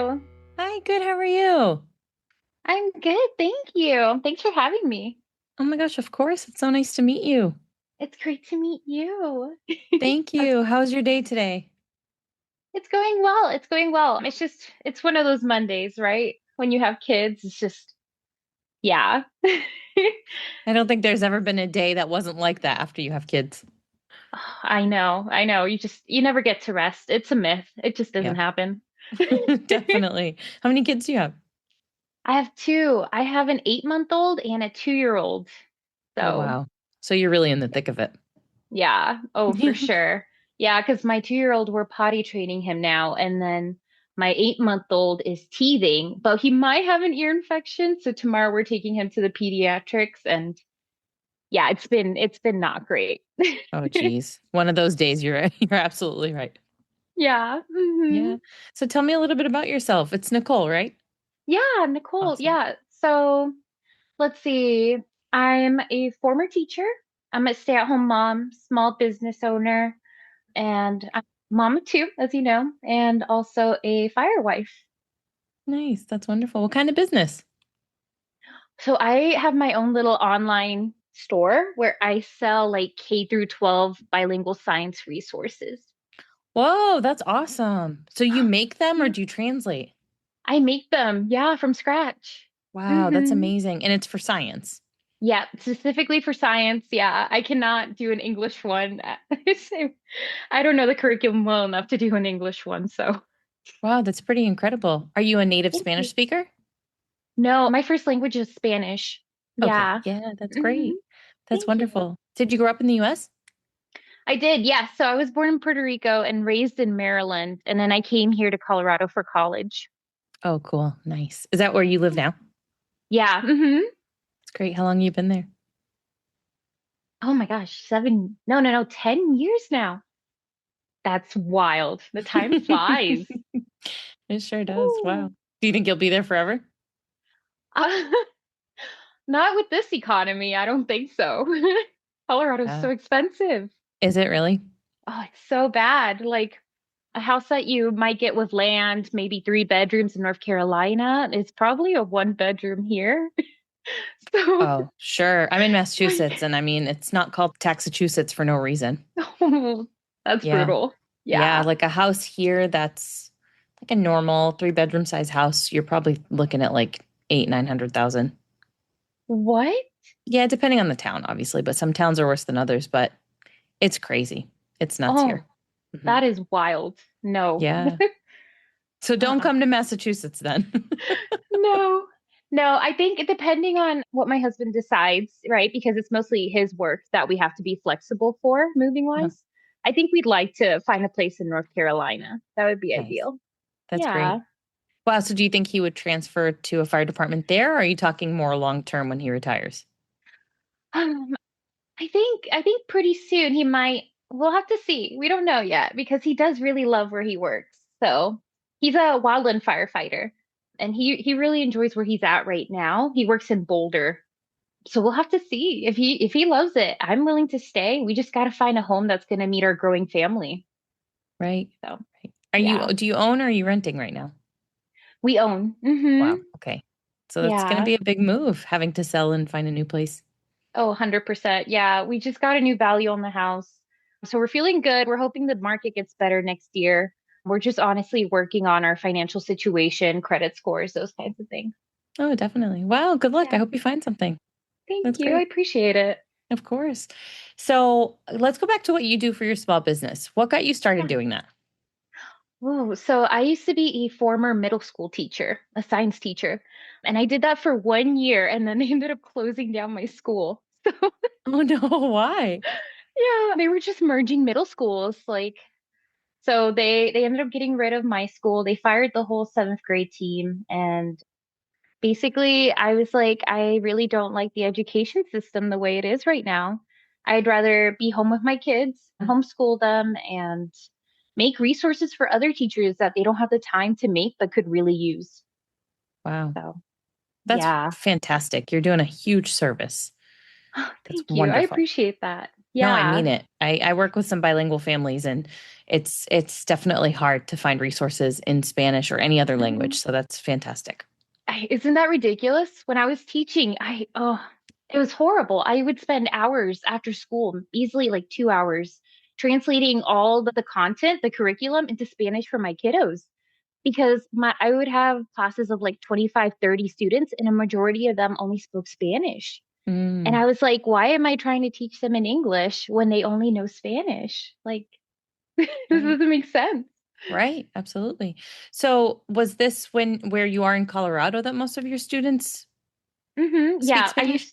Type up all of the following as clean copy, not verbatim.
you? Hi, good. How are you? I'm good, thank you. Thanks for having me. Oh my gosh, of course. It's so nice to meet you. It's great to meet you. Thank How's- you. How's your day today? It's going well. It's going well. It's one of those Mondays, right? When you have kids, it's just, yeah. I don't think there's ever been a day that wasn't like that after you have kids. I know, I know. You never get to rest. It's a myth. It just doesn't Yeah, happen. definitely. How many kids do you have? I have two. I have an 8-month-old and a 2-year-old. Oh, So, wow. So you're really in the thick of it. yeah. Oh, for sure. Yeah, because my 2-year-old, we're potty training him now. And then my 8-month-old is teething, but he might have an ear infection. So tomorrow we're taking him to the pediatrics. And yeah, it's been not great. Oh, geez. One of those days, you're you're absolutely right. Yeah. Yeah. So tell me a little bit about yourself. It's Nicole, right? Yeah, Nicole. Awesome. Yeah. So let's see. I'm a former teacher. I'm a stay-at-home mom, small business owner, and I'm a mom of two, as you know, and also a fire wife. Nice. That's wonderful. What kind of business? So I have my own little online store where I sell like K through 12 bilingual science resources. Whoa, that's awesome. So you make them or Yeah. do you translate? I make them, yeah, from scratch. Wow, that's hmm amazing. And it's for science. Yeah, specifically for science. Yeah, I cannot do an English one. I don't know the curriculum well enough to do an English one, so Wow, that's pretty incredible. Are you a native thank Spanish you. speaker? No, my first language is Spanish. Okay. Yeah. Yeah, that's hmm great. That's Thank you. wonderful. Did you grow up in the US? I did, yes. So I was born in Puerto Rico and raised in Maryland, and then I came here to Colorado for college. Oh, cool. Nice. Is that where you live now? Yeah. It's great. How long have you been there? Oh my gosh, no, no, no, 10 years now. That's wild. The time flies. It sure does. Wow. Woo. Do you think you'll be there forever? Uh, Not with this economy. I don't think so. Colorado's Yeah. so expensive. Is it really? Oh, it's so bad. Like a house that you might get with land, maybe 3 bedrooms in North Carolina, is probably a 1 bedroom here. So, Oh, sure. I'm in Massachusetts, and I mean, it's not called Taxachusetts for no reason. oh, that's Yeah. brutal. Yeah. Yeah. Like a house here that's like a normal 3 bedroom size house, you're probably looking at like eight, 900,000. What? Yeah, depending on the town, obviously, but some towns are worse than others, but it's crazy. It's nuts Oh, here. hmm that is wild. No. Yeah. So don't Uh-uh. come to Massachusetts then. No. No, I think depending on what my husband decides, right? Because it's mostly his work that we have to be flexible for moving Uh-huh. wise. I think we'd like to find a place in North Carolina. That would be Nice. ideal. That's Yeah. great. Wow. So do you think he would transfer to a fire department there, or are you talking more long term when he retires? Um, I think pretty soon he might we'll have to see. We don't know yet because he does really love where he works. So he's a wildland firefighter and he really enjoys where he's at right now. He works in Boulder. So we'll have to see if he loves it. I'm willing to stay. We just got to find a home that's going to meet our growing family. Right. So, Right. Are you, yeah. do you own or are you renting right now? We own. Wow. Okay. So that's going to Yeah. be a big move, having to sell and find a new place. Oh, 100%. Yeah, we just got a new value on the house. So we're feeling good. We're hoping the market gets better next year. We're just honestly working on our financial situation, credit scores, those kinds of things. Oh, definitely. Wow. Good luck. I Yeah. hope you find something. That's Thank you. I great. appreciate it. Of course. So let's go back to what you do for your small business. What got you started Yeah. doing that? Oh, so I used to be a former middle school teacher, a science teacher, and I did that for 1 year and then they ended up closing down my school. So, Oh no, why? yeah, they were just merging middle schools. So they ended up getting rid of my school. They fired the whole seventh grade team. And basically, I was like, I really don't like the education system the way it is right now. I'd rather be home with my kids, homeschool them, and make resources for other teachers that they don't have the time to make but could really use. Wow. So, That's yeah. fantastic. You're doing a huge service. That's Thank you. I wonderful. appreciate that. No, I mean Yeah. it. I work with some bilingual families and It's definitely hard to find resources in Spanish or any other language. Mhm. So that's fantastic. Isn't that ridiculous? When I was teaching, it was horrible. I would spend hours after school, easily like 2 hours, translating all the content, the curriculum into Spanish for my kiddos because I would have classes of like 25, 30 students, and a majority of them only spoke Spanish. And Mm, I was like, why am I trying to teach them in English when they only know Spanish? Like, this right. doesn't make sense. Right. Absolutely. So was this where you are in Colorado that most of your students speak Yeah, Spanish?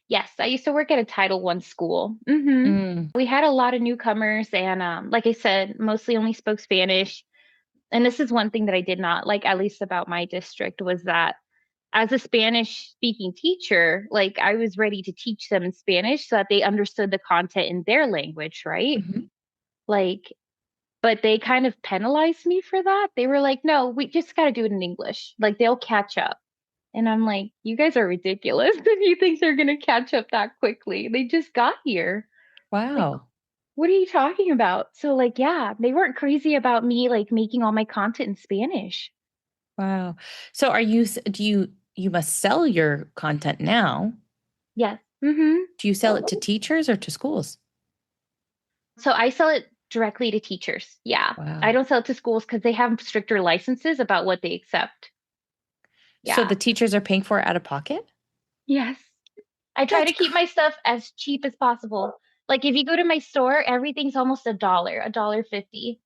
yes, I used to work at a Title I school. Mm, We had a lot of newcomers, and like I said, mostly only spoke Spanish. And this is one thing that I did not like, at least about my district, was that as a Spanish speaking teacher, like I was ready to teach them in Spanish so that they understood the content in their language, right? mhm. Like, but they kind of penalized me for that. They were like, no, we just got to do it in English. Like they'll catch up. And I'm like, you guys are ridiculous if you think they're going to catch up that quickly. They just got here. Like, Wow. what are you talking about? So, like, yeah, they weren't crazy about me like making all my content in Spanish. Wow. So do you must sell your content now? Yes. Do you sell it to teachers or to schools? So I sell it directly to teachers. Yeah. I Wow. don't sell it to schools because they have stricter licenses about what they accept. So the Yeah. teachers are paying for it out of pocket? Yes. I try That's to keep my stuff as cheap as possible. Like if you go to my store, everything's almost $1.50.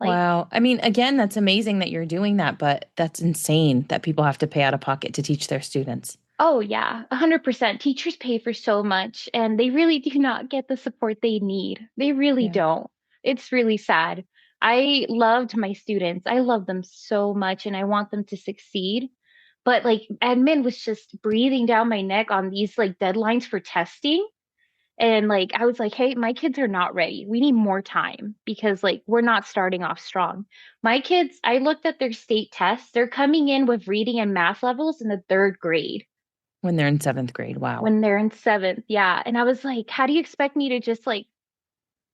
Like, wow. I mean, again, that's amazing that you're doing that, but that's insane that people have to pay out of pocket to teach their students. oh yeah, 100%. Teachers pay for so much and they really do not get the support they need. They really Yeah. don't. It's really sad. I loved my students. I love them so much and I want them to succeed. But like admin was just breathing down my neck on these like deadlines for testing. And like I was like, hey, my kids are not ready. We need more time because like we're not starting off strong. My kids, I looked at their state tests. They're coming in with reading and math levels in the third grade When they're in seventh grade. Wow. when they're in seventh. Yeah. And I was like, how do you expect me to just like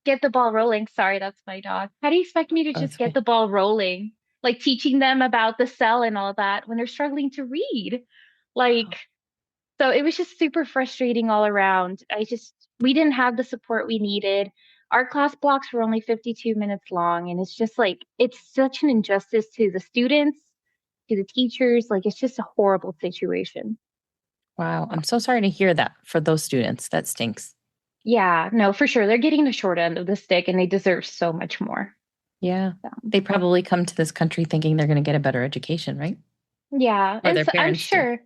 get the ball rolling? Sorry, that's my dog. How do you expect me to Oh, just that's get okay. the ball rolling? Like teaching them about the cell and all that when they're struggling to read. Like, Wow. so it was just super frustrating all around. We didn't have the support we needed. Our class blocks were only 52 minutes long. And it's just like, it's such an injustice to the students, to the teachers. Like, it's just a horrible situation. Wow. I'm so sorry to hear that for those students. That stinks. Yeah, no, for sure. They're getting the short end of the stick and they deserve so much more. Yeah. So, They probably come to this country thinking they're going to get a better education, right? yeah, Or and their so I'm parents do. sure.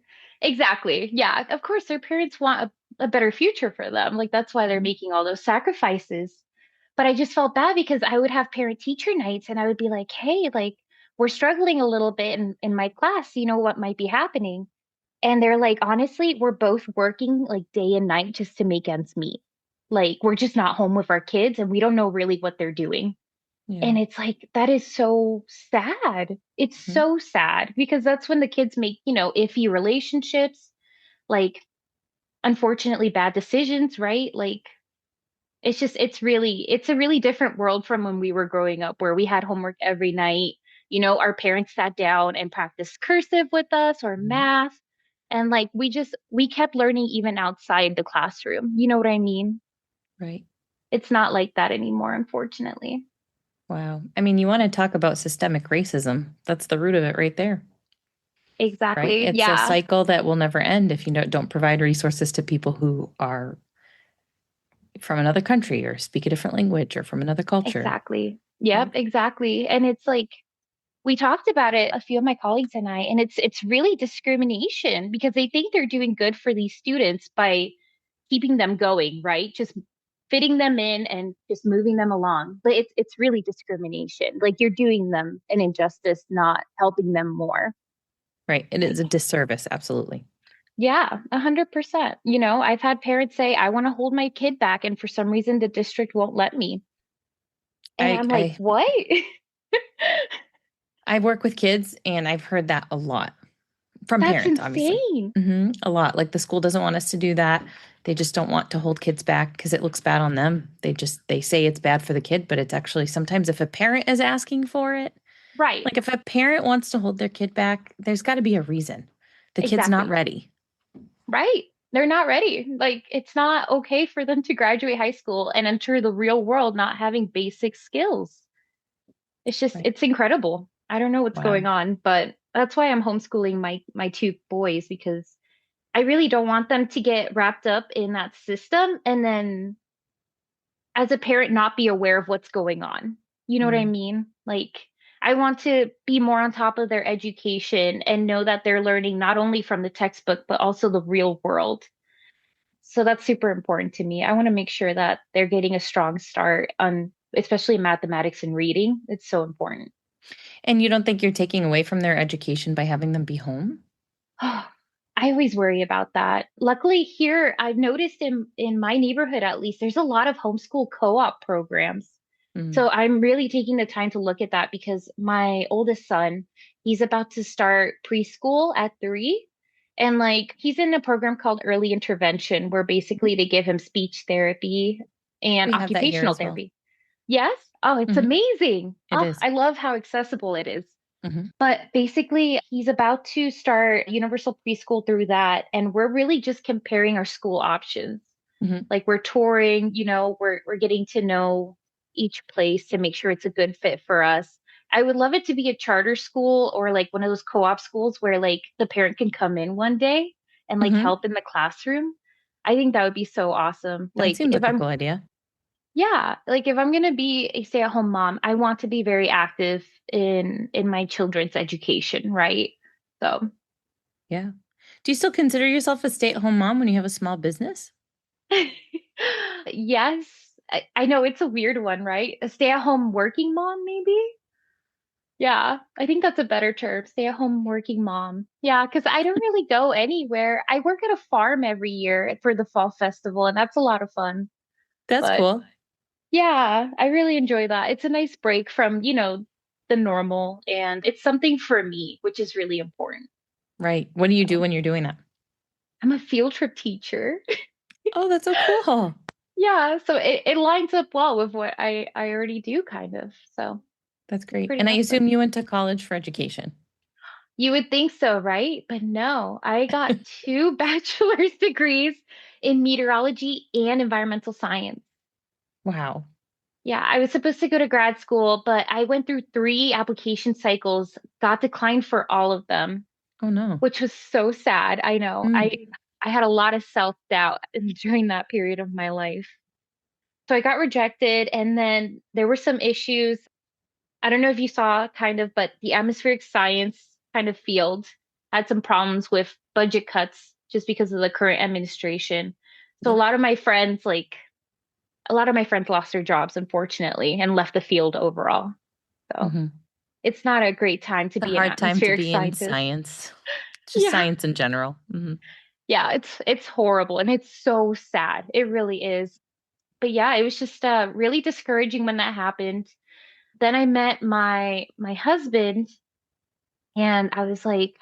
Exactly. Yeah, of course, their parents want a better future for them. Like, that's why they're Mhm. making all those sacrifices. But I just felt bad because I would have parent teacher nights and I would be like, hey, like, we're struggling a little bit in my class. You know what might be happening? And they're like, honestly, we're both working like day and night just to make ends meet. Like, we're just not home with our kids and we don't know really what they're doing. Yeah. And it's like, that is so sad. It's Mhm. so sad because that's when the kids make, iffy relationships, like, unfortunately, bad decisions, right? Like, it's a really different world from when we were growing up where we had homework every night. Our parents sat down and practiced cursive with us or Mhm. math. And like, we kept learning even outside the classroom. You know what I mean? Right. It's not like that anymore, unfortunately. Wow. I mean, you want to talk about systemic racism. That's the root of it right there, right? Exactly. It's a Yeah. cycle that will never end if you don't provide resources to people who are from another country or speak a different language or from another culture. Exactly. Yep, Right. exactly. And it's like we talked about it, a few of my colleagues and I, and it's really discrimination because they think they're doing good for these students by keeping them going, right? Just fitting them in and just moving them along. But it's really discrimination. Like you're doing them an injustice, not helping them more. Right. It is Like, a disservice. Absolutely. yeah, 100%. I've had parents say, I want to hold my kid back, and for some reason the district won't let me. And I, I'm like, I, what? I work with kids and I've heard that a lot. from That's parents, obviously. insane. A lot. Like the school doesn't want us to do that. They just don't want to hold kids back because it looks bad on them. They say it's bad for the kid, but it's actually sometimes if a parent is asking for it, Right. like if a parent wants to hold their kid back, there's got to be a reason. The kid's not Exactly. ready. Right. They're not ready. Like, it's not okay for them to graduate high school and enter the real world not having basic skills. Right. It's incredible. I don't know what's Wow. going on, but that's why I'm homeschooling my two boys because I really don't want them to get wrapped up in that system and then as a parent not be aware of what's going on. You know what I Mm. mean? Like, I want to be more on top of their education and know that they're learning not only from the textbook, but also the real world. So that's super important to me. I want to make sure that they're getting a strong start on, especially mathematics and reading. It's so important. And you don't think you're taking away from their education by having them be home? I always worry about that. Luckily, here I've noticed in my neighborhood at least, there's a lot of homeschool co-op programs. Mm. So I'm really taking the time to look at that because my oldest son, he's about to start preschool at 3. And like he's in a program called early intervention where basically they give him speech therapy and We have that here occupational as well. therapy. Yes? Oh, it's Hmm. amazing. It Oh, is. I love how accessible it is. Hmm. But basically, he's about to start universal preschool through that. And we're really just comparing our school options. Hmm. Like we're touring, we're getting to know each place to make sure it's a good fit for us. I would love it to be a charter school or like one of those co-op schools where like the parent can come in one day and like Hmm. help in the classroom. I think that would be so awesome. That Like seems if like a I'm cool idea. yeah, like if I'm gonna be a stay-at-home mom, I want to be very active in my children's education, right? So, Yeah. Do you still consider yourself a stay-at-home mom when you have a small business? yes, I know it's a weird one, right? A stay-at-home working mom, maybe? Yeah, I think that's a better term, stay-at-home working mom. Yeah, because I don't really go anywhere. I work at a farm every year for the fall festival, and that's a lot of fun. That's But cool. yeah, I really enjoy that. It's a nice break from, the normal, and it's something for me, which is really important. Right. What do you do So when you're doing that? I'm a field trip teacher. Oh, that's so cool. Yeah, so it lines up well with what I already do, kind of. So That's it's great. pretty And I assume awesome. you went to college for education. You would think so, right? But no, I got two bachelor's degrees in meteorology and environmental science. Wow. Yeah, I was supposed to go to grad school, but I went through 3 application cycles, got declined for all of them, Oh no. which was so sad. I know. I Mm. I had a lot of self-doubt during that period of my life. So I got rejected, and then there were some issues. I don't know if you saw kind of, but the atmospheric science kind of field had some problems with budget cuts just because of the current administration. So Yeah. a lot of my friends lost their jobs, unfortunately, and left the field overall. So Hmm. it's not a great time to It's a be an hard time to atmospheric be in scientist. science. Just Yeah. science in general. Hmm. Yeah, it's horrible and it's so sad. It really is. But yeah, it was just really discouraging when that happened. Then I met my husband and I was like,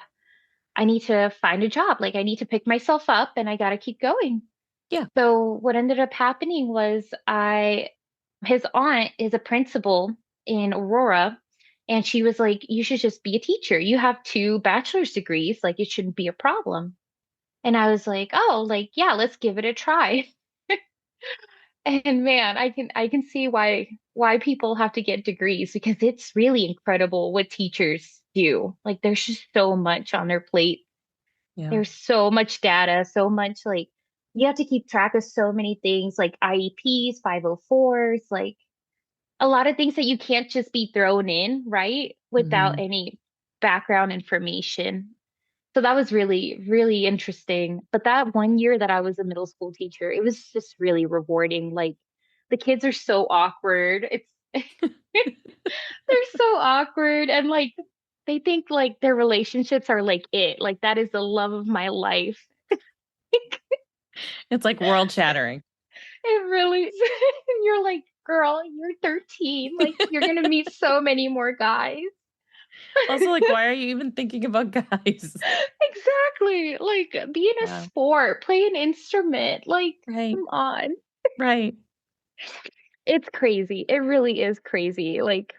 I need to find a job. Like I need to pick myself up and I got to keep going. Yeah. So what ended up happening was his aunt is a principal in Aurora and she was like, you should just be a teacher. You have 2 bachelor's degrees, like it shouldn't be a problem. And I was like, oh, like yeah, let's give it a try. And man, I can see why people have to get degrees because it's really incredible what teachers do. Like there's just so much on their plate. Yeah. There's so much data, so much like you have to keep track of so many things like IEPs, 504s, like a lot of things that you can't just be thrown in, right? Without Hmm. any background information. So that was really, really interesting. But that one year that I was a middle school teacher, it was just really rewarding. Like the kids are so awkward. It's they're so awkward and like they think like their relationships are like it. Like that is the love of my life. It's like world shattering. It really you're like, girl, you're 13. Like you're gonna meet so many more guys. Also, like, why are you even thinking about guys? Exactly. Like, be in a Wow. sport, play an instrument. Like, Right. come on. Right. It's crazy. It really is crazy. Like,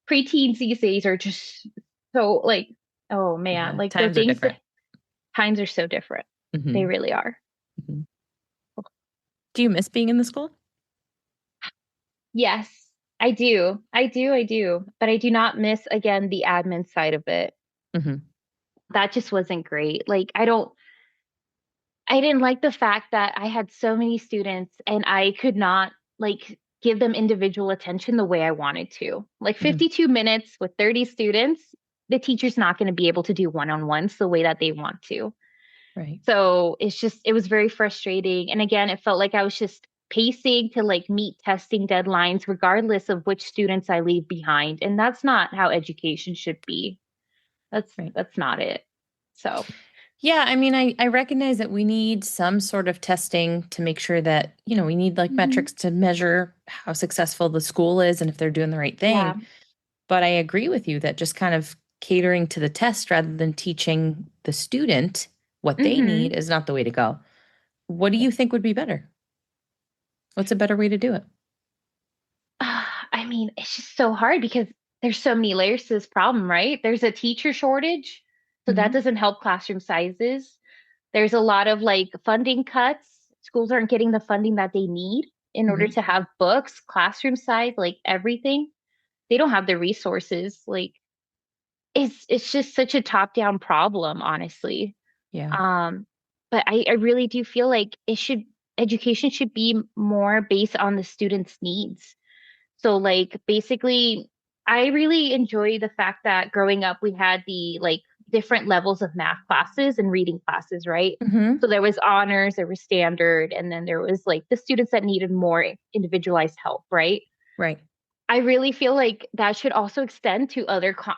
preteens these days are just so, like, oh man, Yeah. like the Times are things that different. times are so different. They Hmm. really are. Hmm. Do you miss being in the school? Yes, I do. I do. I do. But I do not miss, again, the admin side of it. Hmm. That just wasn't great. Like, I didn't like the fact that I had so many students and I could not like give them individual attention the way I wanted to. Like Hmm. 52 minutes with 30 students, the teacher's not going to be able to do one-on-ones the way that they want to. Right. So it was very frustrating. And again, it felt like I was just pacing to like meet testing deadlines, regardless of which students I leave behind. And that's not how education should be. Right. That's not it. So, Yeah, I mean, I recognize that we need some sort of testing to make sure that, we need like mhm. metrics to measure how successful the school is and if they're doing the right Yeah. thing. But I agree with you that just kind of catering to the test rather than teaching the student what they need Hmm. is not the way to go. What do Yeah. you think would be better? What's a better way to do it? I mean, it's just so hard because there's so many layers to this problem, right? There's a teacher shortage, so that Hmm. doesn't help classroom sizes. There's a lot of like funding cuts. Schools aren't getting the funding that they need in order Hmm. to have books, classroom size, like everything. They don't have the resources. Like it's just such a top-down problem, honestly. Yeah. Um, but I really do feel like education should be more based on the student's needs. So like basically I really enjoy the fact that growing up we had the like different levels of math classes and reading classes, right? Hmm. So there was honors, there was standard, and then there was like the students that needed more individualized help, right? Right. I really feel like that should also extend to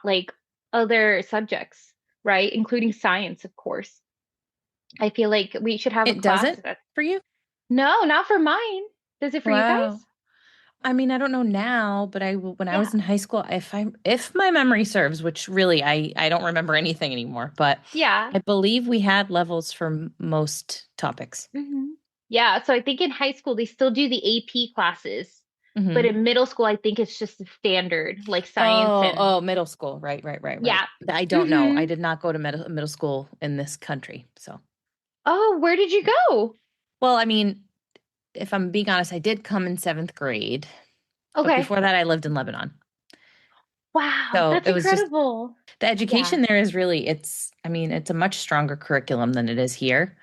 like other subjects, right? Including science, of course. I feel like we should have a It class doesn't that, for you? no, not for mine. Does it for you Wow. guys? I mean, I don't know now, but when I Yeah. was in high school, if my memory serves, which really I don't remember anything anymore, but Yeah. I believe we had levels for most topics. Hmm. Yeah, so I think in high school they still do the AP classes, but Hmm. in middle school I think it's just the standard, like science Oh, and oh, middle school. Right, right, right, right. yeah. I don't know. I Hmm. did not go to middle school in this country. So, Oh, where did you go? well, I mean, if I'm being honest, I did come in seventh grade, but Okay. before that, I lived in Lebanon. Wow, So that's it was just incredible. the Yeah, education there is really, I mean, it's a much stronger curriculum than it is here.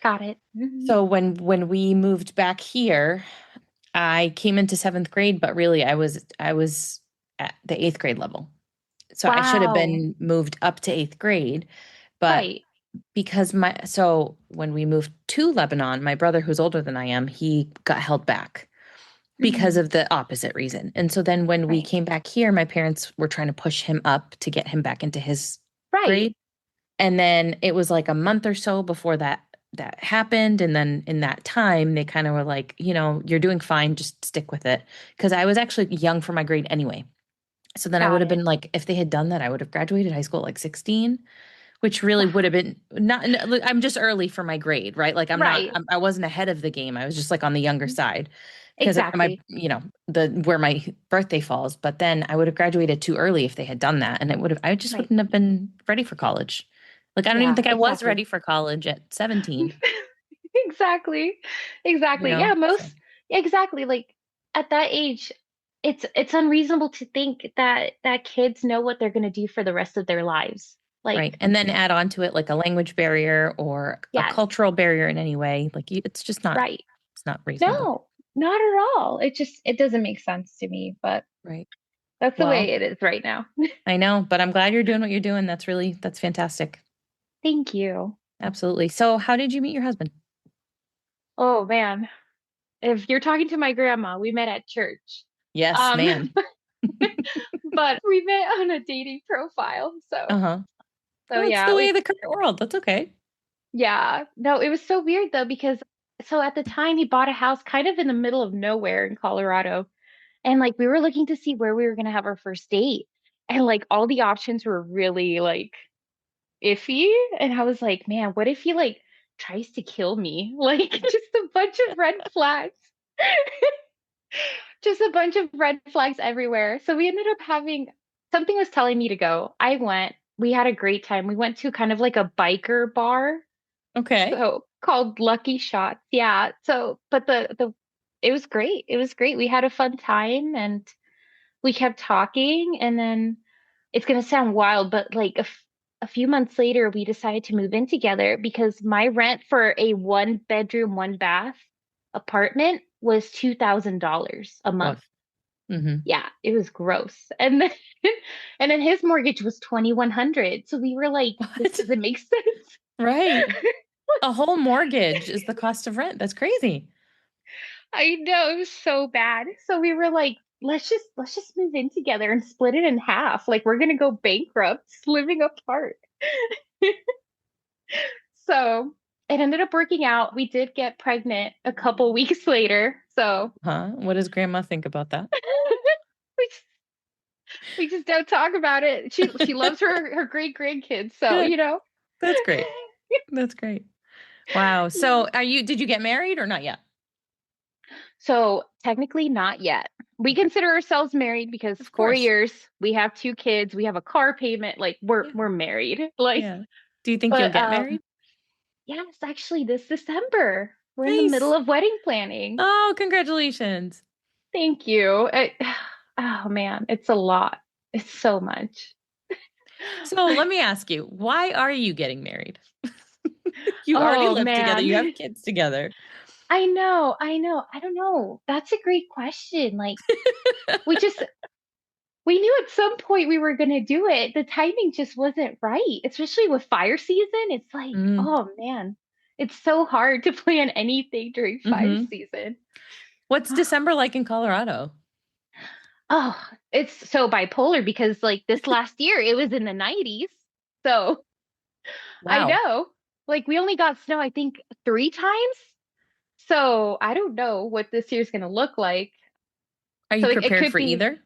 got it. Hmm. So when we moved back here, I came into seventh grade, but really I was at the eighth grade level. So I should have Wow. been moved up to eighth grade, but Right. because so when we moved to Lebanon, my brother who's older than I am, he got held back because Hmm. of the opposite reason. And so then when we Right. came back here, my parents were trying to push him up to get him back into his Right. grade. And then it was like a month or so before that happened. And then in that time, they kind of were like, you're doing fine, just stick with it. Because I was actually young for my grade anyway. So then I would Got have it. been like, if they had done that, I would have graduated high school at like 16, which really would have Wow. been not, no, look, I'm just early for my grade, right? Like Right. I wasn't ahead of the game. I was just like on the younger side because of my, Exactly. where my birthday falls. But then I would have graduated too early if they had done that. And I just Right. wouldn't have been ready for college. Like, I don't even Yeah, think I was exactly. ready for college at 17, Exactly. you Exactly. know? Yeah, So, exactly. Like at that age, it's unreasonable to think that kids know what they're going to do for the rest of their lives. right. Like, And then add on to it like a language barrier or a yes, cultural barrier in any way. Like, it's just right. it's not reasonable. No, not at all. It doesn't make sense to me, but Right. that's the way Well, it is right now. I know, but I'm glad you're doing what you're doing. That's fantastic. Thank you. Absolutely. So, how did you meet your husband? Oh man. If you're talking to my grandma, we met at church. Yes, Um, ma'am. but we met on a dating profile. Uh-huh. So Well, it's yeah, the way of the current world. That's okay. yeah. No, it was so weird though, because so at the time he bought a house kind of in the middle of nowhere in Colorado. And like we were looking to see where we were going to have our first date. And like all the options were really like iffy. And I was like, man, what if he like tries to kill me? Like just a bunch of red flags. Just a bunch of red flags everywhere. So we ended up having something was telling me to go. I went. We had a great time. We went to kind of like a biker bar, Okay. so called Lucky Shots. Yeah. So, but the it was great. It was great. We had a fun time and we kept talking and then it's going to sound wild, but like a few months later, we decided to move in together because my rent for a one bedroom, one bath apartment was $2,000 a month. Woof. Mm-hmm. Yeah, it was gross. And then and then his mortgage was 2,100. So we were like, this What? doesn't make sense. Right. A whole mortgage is the cost of rent. That's crazy. I know it was so bad. So we were like, let's just move in together and split it in half. Like we're gonna go bankrupt living apart. So it ended up working out. We did get pregnant a couple weeks later. So Huh? What does grandma think about that? we just, we just don't talk about it. She loves her great grandkids. So, Good. you know. That's great. That's great. Wow. Yeah. So did you get married or not yet? So technically not yet. We Okay. consider ourselves married because Of 4 course. years, we have two kids, we have a car payment, like we're Yeah. we're married. Like, Yeah. Do you think you'll but get married? yes, actually this December. We're in the middle Nice. of wedding planning. Oh, congratulations. Thank you. Oh man, it's a lot. It's so much. So let me ask you, why are you getting married? You already Oh live together, you have man. kids together. I know, I know. I don't know. That's a great question. Like we just we knew at some point we were going to do it. The timing just wasn't right, especially with fire season. It's like, Mm, oh man, it's so hard to plan anything during fire hmm. season. What's December like in Colorado? Oh, it's so bipolar because like this last year it was in the 90s. So I Wow. know, like we only got snow, I think, three times. So I don't know what this year's going to look like. Are you So it prepared could for be, either?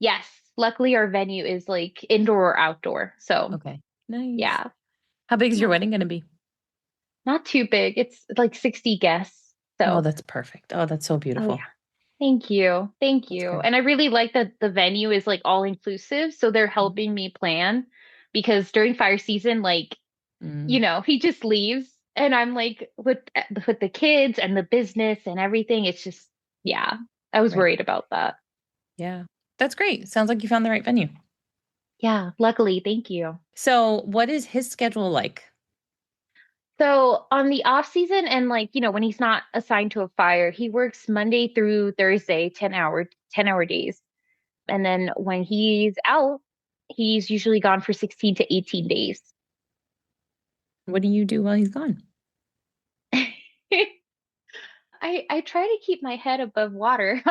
yes. Luckily, our venue is like indoor or outdoor. So Okay. Nice. yeah. How big is your Yeah. wedding going to be? Not too big. It's like 60 guests. Oh, So, that's perfect. Oh, that's so oh beautiful. yeah. Thank you. Thank That's you. great. And I really like that the venue is like all inclusive. So they're helping me plan because during fire season, like, Mm, he just leaves and I'm like with the kids and the business and everything. It's just, yeah, I was right. worried about that. Yeah. That's great. Sounds like you found the right venue. Yeah, luckily, thank you. So, what is his schedule like? So on the off season and like, when he's not assigned to a fire, he works Monday through Thursday, 10-hour days. And then when he's out, he's usually gone for 16 to 18 days. What do you do while he's gone? I try to keep my head above water.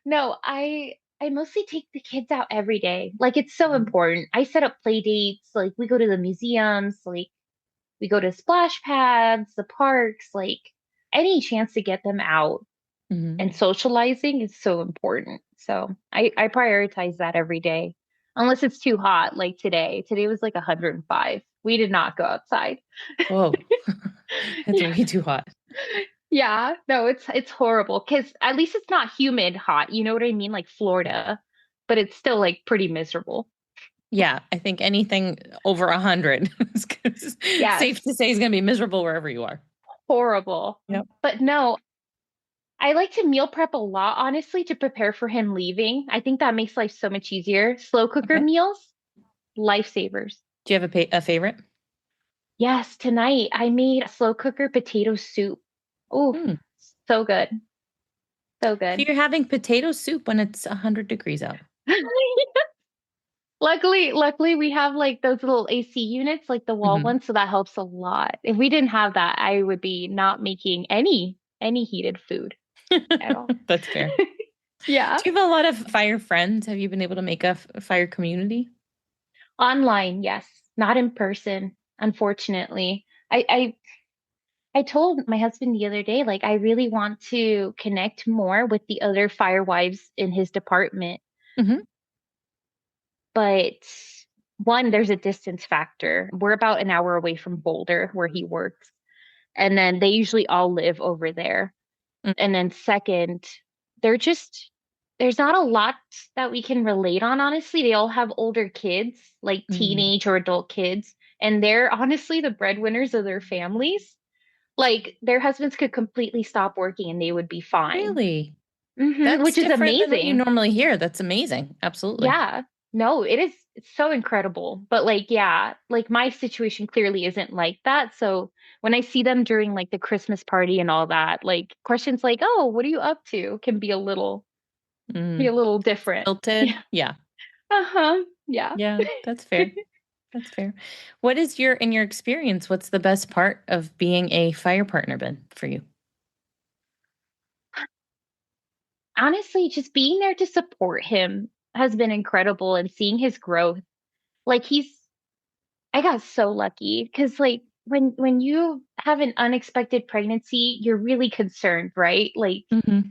No, I mostly take the kids out every day. Like it's so Mhm. important. I set up play dates, like we go to the museums, like we go to splash pads, the parks, like any chance to get them out Mhm. and socializing is so important. So I prioritize that every day. Unless it's too hot, like today. Today was like 105. We did not go outside. Whoa. It's way too hot. Yeah, no, it's horrible because at least it's not humid hot. You know what I mean? Like Yeah. Florida, but it's still like pretty miserable. Yeah, I think anything over 100 is Yes, safe to say is going to be miserable wherever you are. horrible. Yep. But no, I like to meal prep a lot, honestly, to prepare for him leaving. I think that makes life so much easier. Slow cooker Okay. meals, lifesavers. Do you have a favorite? Yes, tonight I made a slow cooker potato soup. Oh, Hmm. so good. So So good. you're having potato soup when it's 100 degrees out. Luckily we have like those little AC units, like the wall Hmm. ones, so that helps a lot. If we didn't have that, I would be not making any heated food at all. That's fair. Yeah. Do you have a lot of fire friends? Have you been able to make a fire community? Online, yes. Not in person, unfortunately. I told my husband the other day, like I really want to connect more with the other fire wives in his department. Hmm. but one, there's a distance factor. We're about an hour away from Boulder where he works. And then they usually all live over there. And then second, they're just there's not a lot that we can relate on, honestly. They all have older kids, like Mm-hmm. teenage or adult kids, and they're honestly the breadwinners of their families. Like their husbands could completely stop working and they would be fine. Really? Which That's is different than what you amazing. normally hear. That's amazing. Absolutely. Yeah. No, it is it's so incredible. But like, yeah, like my situation clearly isn't like that. So when I see them during like the Christmas party and all that, like questions like, "Oh, what are you up to?" can be Mm. a little different. Tilted? Yeah. Yeah. Uh-huh. Yeah. Yeah, that's fair. That's fair. What is in your experience, what's the best part of being a fire partner been for you? Honestly, just being there to support him has been incredible and seeing his growth. Like I got so lucky because like when you have an unexpected pregnancy, you're really concerned, right? Like Hmm.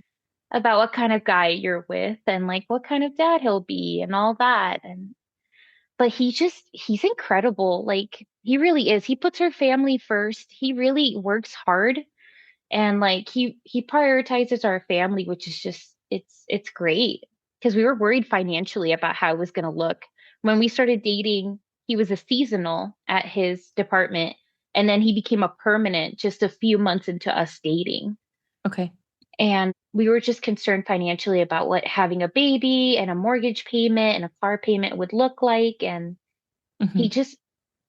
about what kind of guy you're with and like what kind of dad he'll be and all that. And but he's incredible. Like he really is. He puts her family first. He really works hard and like he prioritizes our family, which is just it's great because we were worried financially about how it was going to look. When we started dating, he was a seasonal at his department and then he became a permanent just a few months into us dating. Okay. And we were just concerned financially about what having a baby and a mortgage payment and a car payment would look like. And he Hmm. just,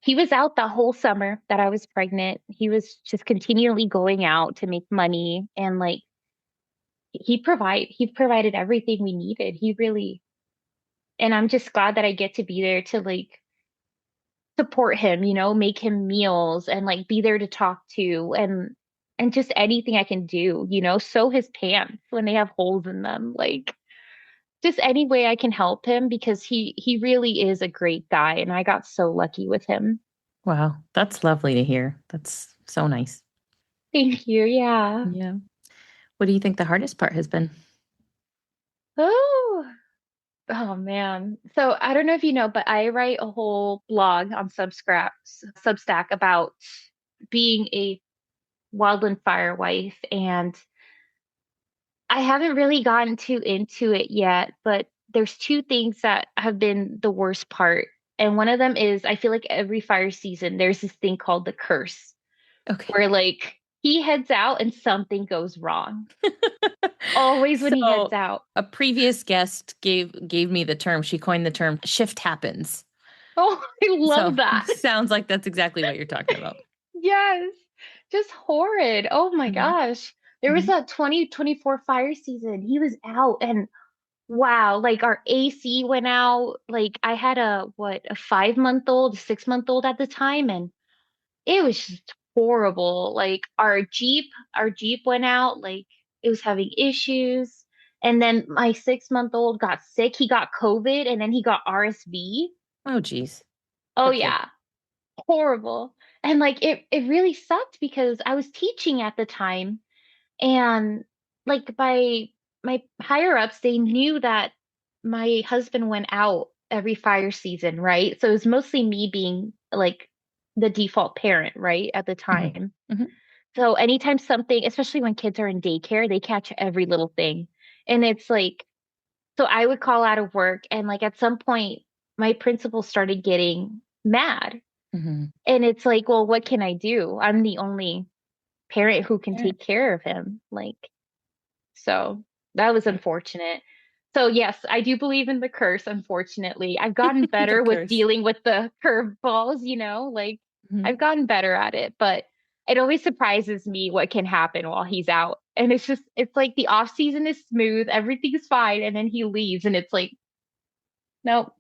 he was out the whole summer that I was pregnant. He was just continually going out to make money and like he provided everything we needed. He really, and I'm just glad that I get to be there to like support him, make him meals and like be there to talk to and just anything I can do, sew his pants when they have holes in them. Like just any way I can help him because he really is a great guy and I got so lucky with him. Wow, that's lovely to hear. That's so nice. Thank you. Yeah. Yeah. What do you think the hardest part has been? Oh, oh man. So I don't know if you know, but I write a whole blog on Substack about being a wildland fire wife and I haven't really gotten too into it yet, but there's two things that have been the worst part. And one of them is I feel like every fire season there's this thing called the curse, Okay. where like he heads out and something goes wrong. Always when he heads So out. a previous guest gave me the term, she coined the term shift happens. Oh, I So love that. sounds like that's exactly what you're talking about. Yes. Just horrid. Oh my Hmm. gosh. There was Hmm. that 2024 fire season. He was out and wow, like our AC went out. Like I had a 5 month old, 6 month old at the time, and it was just horrible. Like our Jeep went out, like it was having issues. And then my 6 month old got sick. He got COVID and then he got RSV. Oh, geez. Oh Poor kid. yeah, horrible. And like it really sucked because I was teaching at the time and like my higher ups, they knew that my husband went out every fire season, right? So it was mostly me being like the default parent, right, at the Hmm. time. Hmm. So anytime something, especially when kids are in daycare, they catch every little thing. And it's like, so I would call out of work and like at some point my principal started getting mad. Hmm. And it's like, well, what can I do? I'm the only parent who can Parent. take care of him. Like, so that was unfortunate. So yes, I do believe in the curse, unfortunately. I've gotten The better with curse. dealing with the curveballs, like Hmm. I've gotten better at it, but it always surprises me what can happen while he's out. And it's like the off season is smooth, everything's fine, and then he leaves and it's like, nope.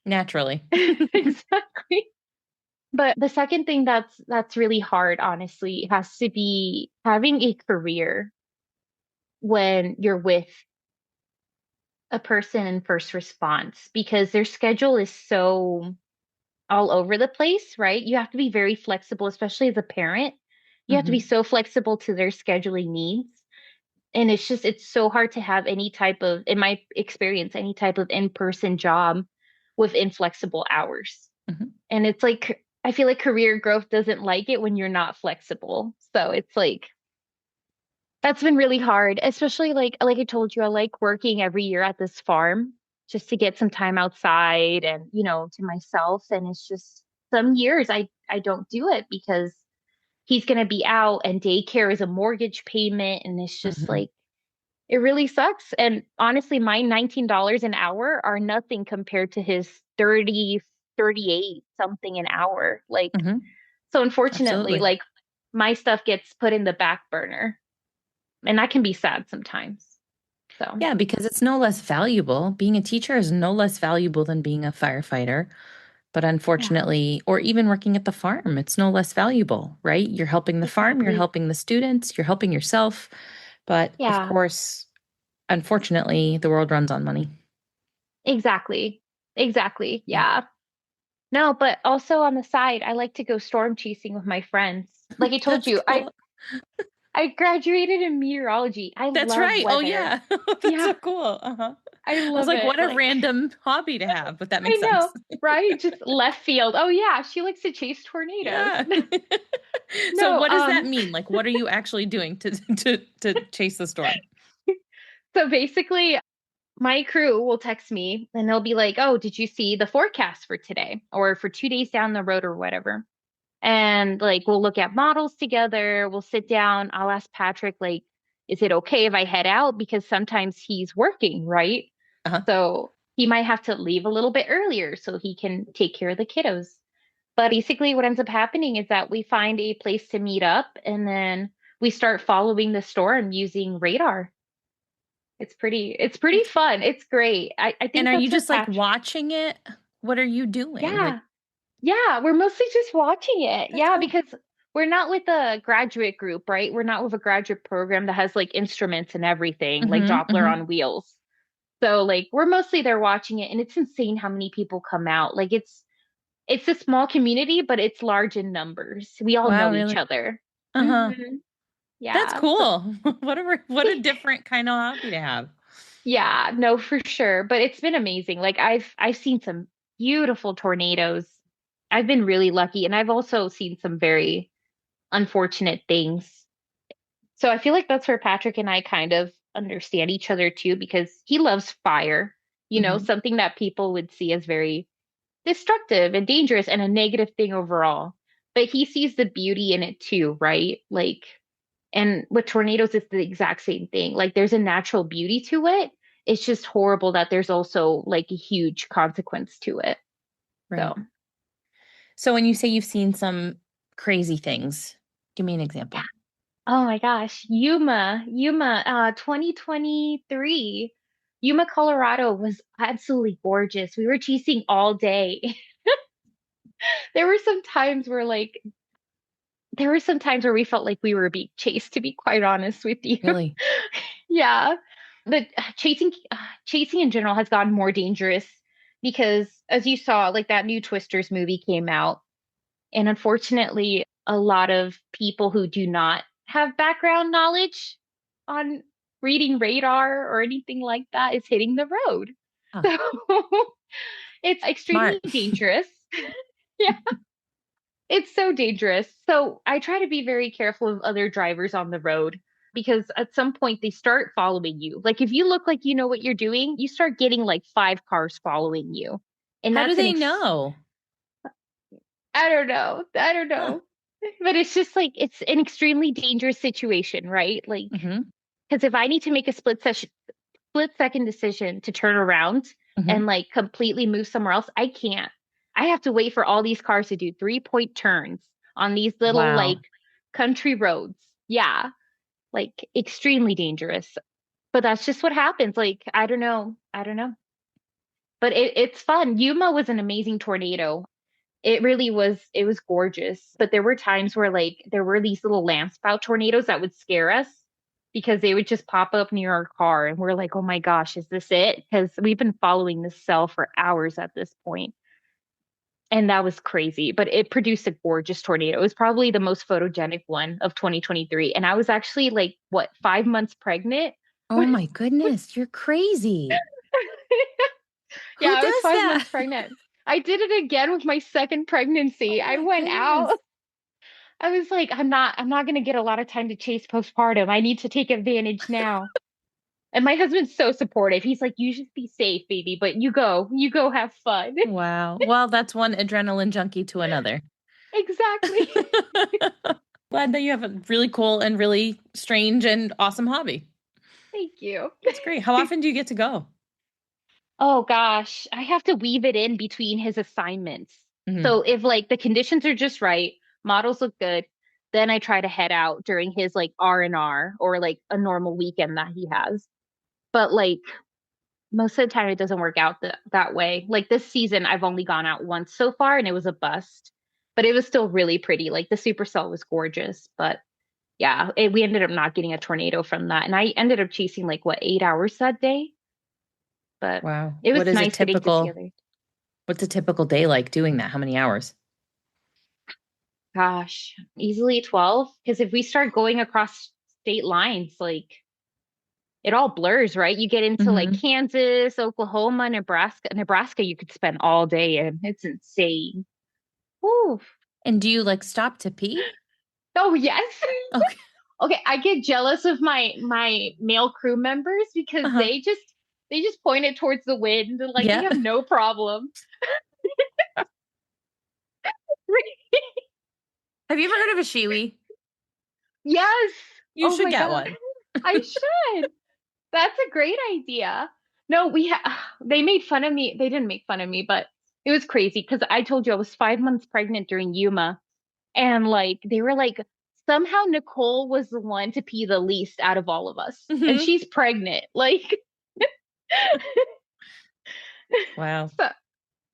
Naturally. Exactly. But the second thing that's really hard, honestly, has to be having a career when you're with a person in first response because their schedule is so all over the place, right? You have to be very flexible, especially as a parent. You have to be Hmm. so flexible to their scheduling needs. And it's so hard to have any type of, in my experience, any type of in-person job with inflexible hours. Hmm. And it's like, I feel like career growth doesn't like it when you're not flexible. So it's like, that's been really hard, especially like I told you, I like working every year at this farm just to get some time outside and, to myself. And it's just some years I don't do it because he's going to be out and daycare is a mortgage payment. And it's just Hmm. like, it really sucks. And honestly, my $19 an hour are nothing compared to his 30, 38 something an hour. Like, Hmm. so unfortunately, Absolutely. like my stuff gets put in the back burner and that can be sad sometimes. So, Yeah, because it's no less valuable. Being a teacher is no less valuable than being a firefighter. But yeah, unfortunately, or even working at the farm, it's no less valuable, right? You're helping the farm, you're exactly. helping the students, you're helping yourself. But of Yeah, course, unfortunately, the world runs on money. exactly. Exactly. Yeah. Yeah. No, but also on the side, I like to go storm chasing with my friends. Like I told That's you, I cool. I graduated in meteorology. I That's love right. Oh, weather. yeah. That's Yeah, so cool. Uh-huh. I I was love like, it. what a Like random hobby to have, but that I makes know, sense. right? Just left field. Oh yeah, she likes to chase tornadoes. Yeah. So No, what does that mean? Like, what are you actually doing to to chase the storm? so basically my crew will text me and they'll be like, "Oh, did you see the forecast for today or for 2 days down the road or whatever?" And like we'll look at models together, we'll sit down, I'll ask Patrick like, "Is it okay if I head out because sometimes he's working, right? Uh-huh. So he might have to leave a little bit earlier so he can take care of the kiddos." But basically, what ends up happening is that we find a place to meet up and then we start following the storm using radar. It's pretty That's fun. It's great. I And think are you that's where just like Patrick, watching it? What are you doing? Like, yeah, yeah, we're mostly just watching it. that's Yeah, cool. because we're not with a graduate group, right? We're not with a graduate program that has like instruments and everything, like Hmm. Doppler Hmm. on wheels. So like we're mostly there watching it and it's insane how many people come out. Like it's a small community, but it's large in numbers. We all Wow, know each really? other. Uh-huh. Hmm. That's Yeah. So cool. What a different kind of hobby to have. yeah, no, for sure. But it's been amazing. Like I've seen some beautiful tornadoes. I've been really lucky, and I've also seen some very unfortunate things. So I feel like that's where Patrick and I kind of understand each other too, because he loves fire, Hmm. something that people would see as very destructive and dangerous and a negative thing overall. But he sees the beauty in it too, right? Like, and with tornadoes, it's the exact same thing. Like, there's a natural beauty to it. It's just horrible that there's also like a huge consequence to it. So, Right. So when you say you've seen some crazy things, give me an yeah. example. Oh my gosh, Yuma, 2023. Yuma, Colorado was absolutely gorgeous. We were chasing all day. There were some times where like there were some times where we felt like we were being chased, to be quite honest with you. Really? Yeah. The chasing in general has gotten more dangerous because as you saw, like that new Twisters movie came out, and unfortunately, a lot of people who do not have background knowledge on reading radar or anything like that is hitting the road. Oh, So it's extremely smart. dangerous. Yeah. It's so dangerous. So I try to be very careful of other drivers on the road because at some point they start following you. Like if you look like you know what you're doing, you start getting like five cars following you. And How do that's an they ex know? I don't know. I don't Huh. know. But it's just like it's an extremely dangerous situation, right? Like Hmm. because if I need to make a split second decision to turn around Hmm. and like completely move somewhere else, I can't. I have to wait for all these cars to do 3-point turns on these little like Wow. country roads. Yeah, like extremely dangerous. But that's just what happens. Like, I don't know. I don't know. But it's fun. Yuma was an amazing tornado. It really was. It was gorgeous. But there were times where like there were these little land spout tornadoes that would scare us because they would just pop up near our car and we're like, oh my gosh, is this it? Because we've been following this cell for hours at this point. And that was crazy. But it produced a gorgeous tornado. It was probably the most photogenic one of 2023. And I was actually like, what, 5 months pregnant? Oh my goodness, you're crazy. Who Yeah, I was does 5 months that? pregnant. I did it again with my second pregnancy. Oh I my went goodness. out. I was like, I'm not gonna get a lot of time to chase postpartum. I need to take advantage now. And my husband's so supportive. He's like, you just be safe, baby, but you go have fun. Wow. Well, that's one adrenaline junkie to another. Exactly. Glad that you have a really cool and really strange and awesome hobby. Thank you. That's great. How often do you get to go? Oh gosh, I have to weave it in between his assignments. Hmm. So if like the conditions are just right, models look good, then I try to head out during his like R&R or like a normal weekend that he has. But like most of the time it doesn't work out that way. Like this season I've only gone out once so far and it was a bust. But it was still really pretty. Like the supercell was gorgeous, but yeah, we ended up not getting a tornado from that. And I ended up chasing like what 8 hours that day, but Wow. it was nice getting to see other. What's a typical day like doing that? How many hours? Gosh, easily 12. Because if we start going across state lines, like it all blurs, right? You get into like Hmm. Kansas, Oklahoma, Nebraska. Nebraska, you could spend all day in. It's insane. Woo. And do you like stop to pee? Oh, yes. Okay. Okay, I get jealous of my male crew members because Uh-huh. they just point it towards the wind and like they Yeah. have no problem. Have you ever heard of a shiwi? Yes. You Oh should my get God. one. I should. That's a great idea. No, they made fun of me. They didn't make fun of me, but it was crazy because I told you I was 5 months pregnant during Yuma, and like they were like somehow Nicole was the one to pee the least out of all of us, and Hmm. she's pregnant. Like, Wow. so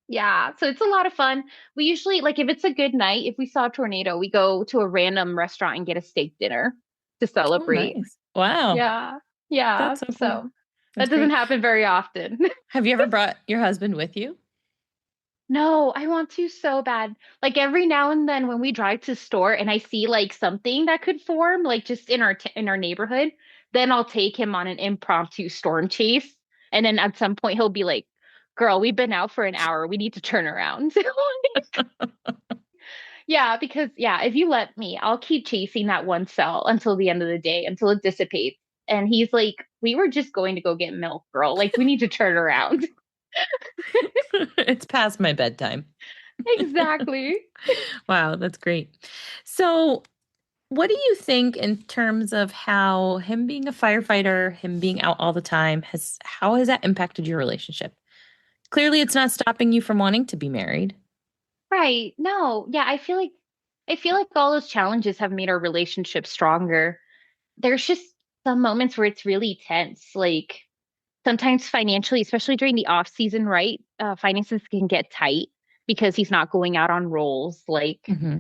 yeah, so it's a lot of fun. We usually like if it's a good night, if we saw a tornado, we go to a random restaurant and get a steak dinner to Oh, celebrate. nice. Wow. Yeah, yeah. That's so cool. So That's that doesn't great. happen very often. Have you ever brought your husband with you? No, I want to so bad. Like every now and then when we drive to the store and I see like something that could form like just in in our neighborhood, then I'll take him on an impromptu storm chase. And then at some point he'll be like, "Girl, we've been out for an hour. We need to turn around." Yeah, because yeah, if you let me, I'll keep chasing that one cell until the end of the day, until it dissipates. And he's like, "We were just going to go get milk, girl. Like we need to turn around." It's past my bedtime. Exactly. Wow, that's great. So, what do you think in terms of how him being a firefighter, him being out all the time, how has that impacted your relationship? Clearly, it's not stopping you from wanting to be married. Right. No. Yeah, I feel like all those challenges have made our relationship stronger. There's just some moments where it's really tense. Like sometimes financially, especially during the off season, right? Finances can get tight because he's not going out on rolls. Like, Hmm.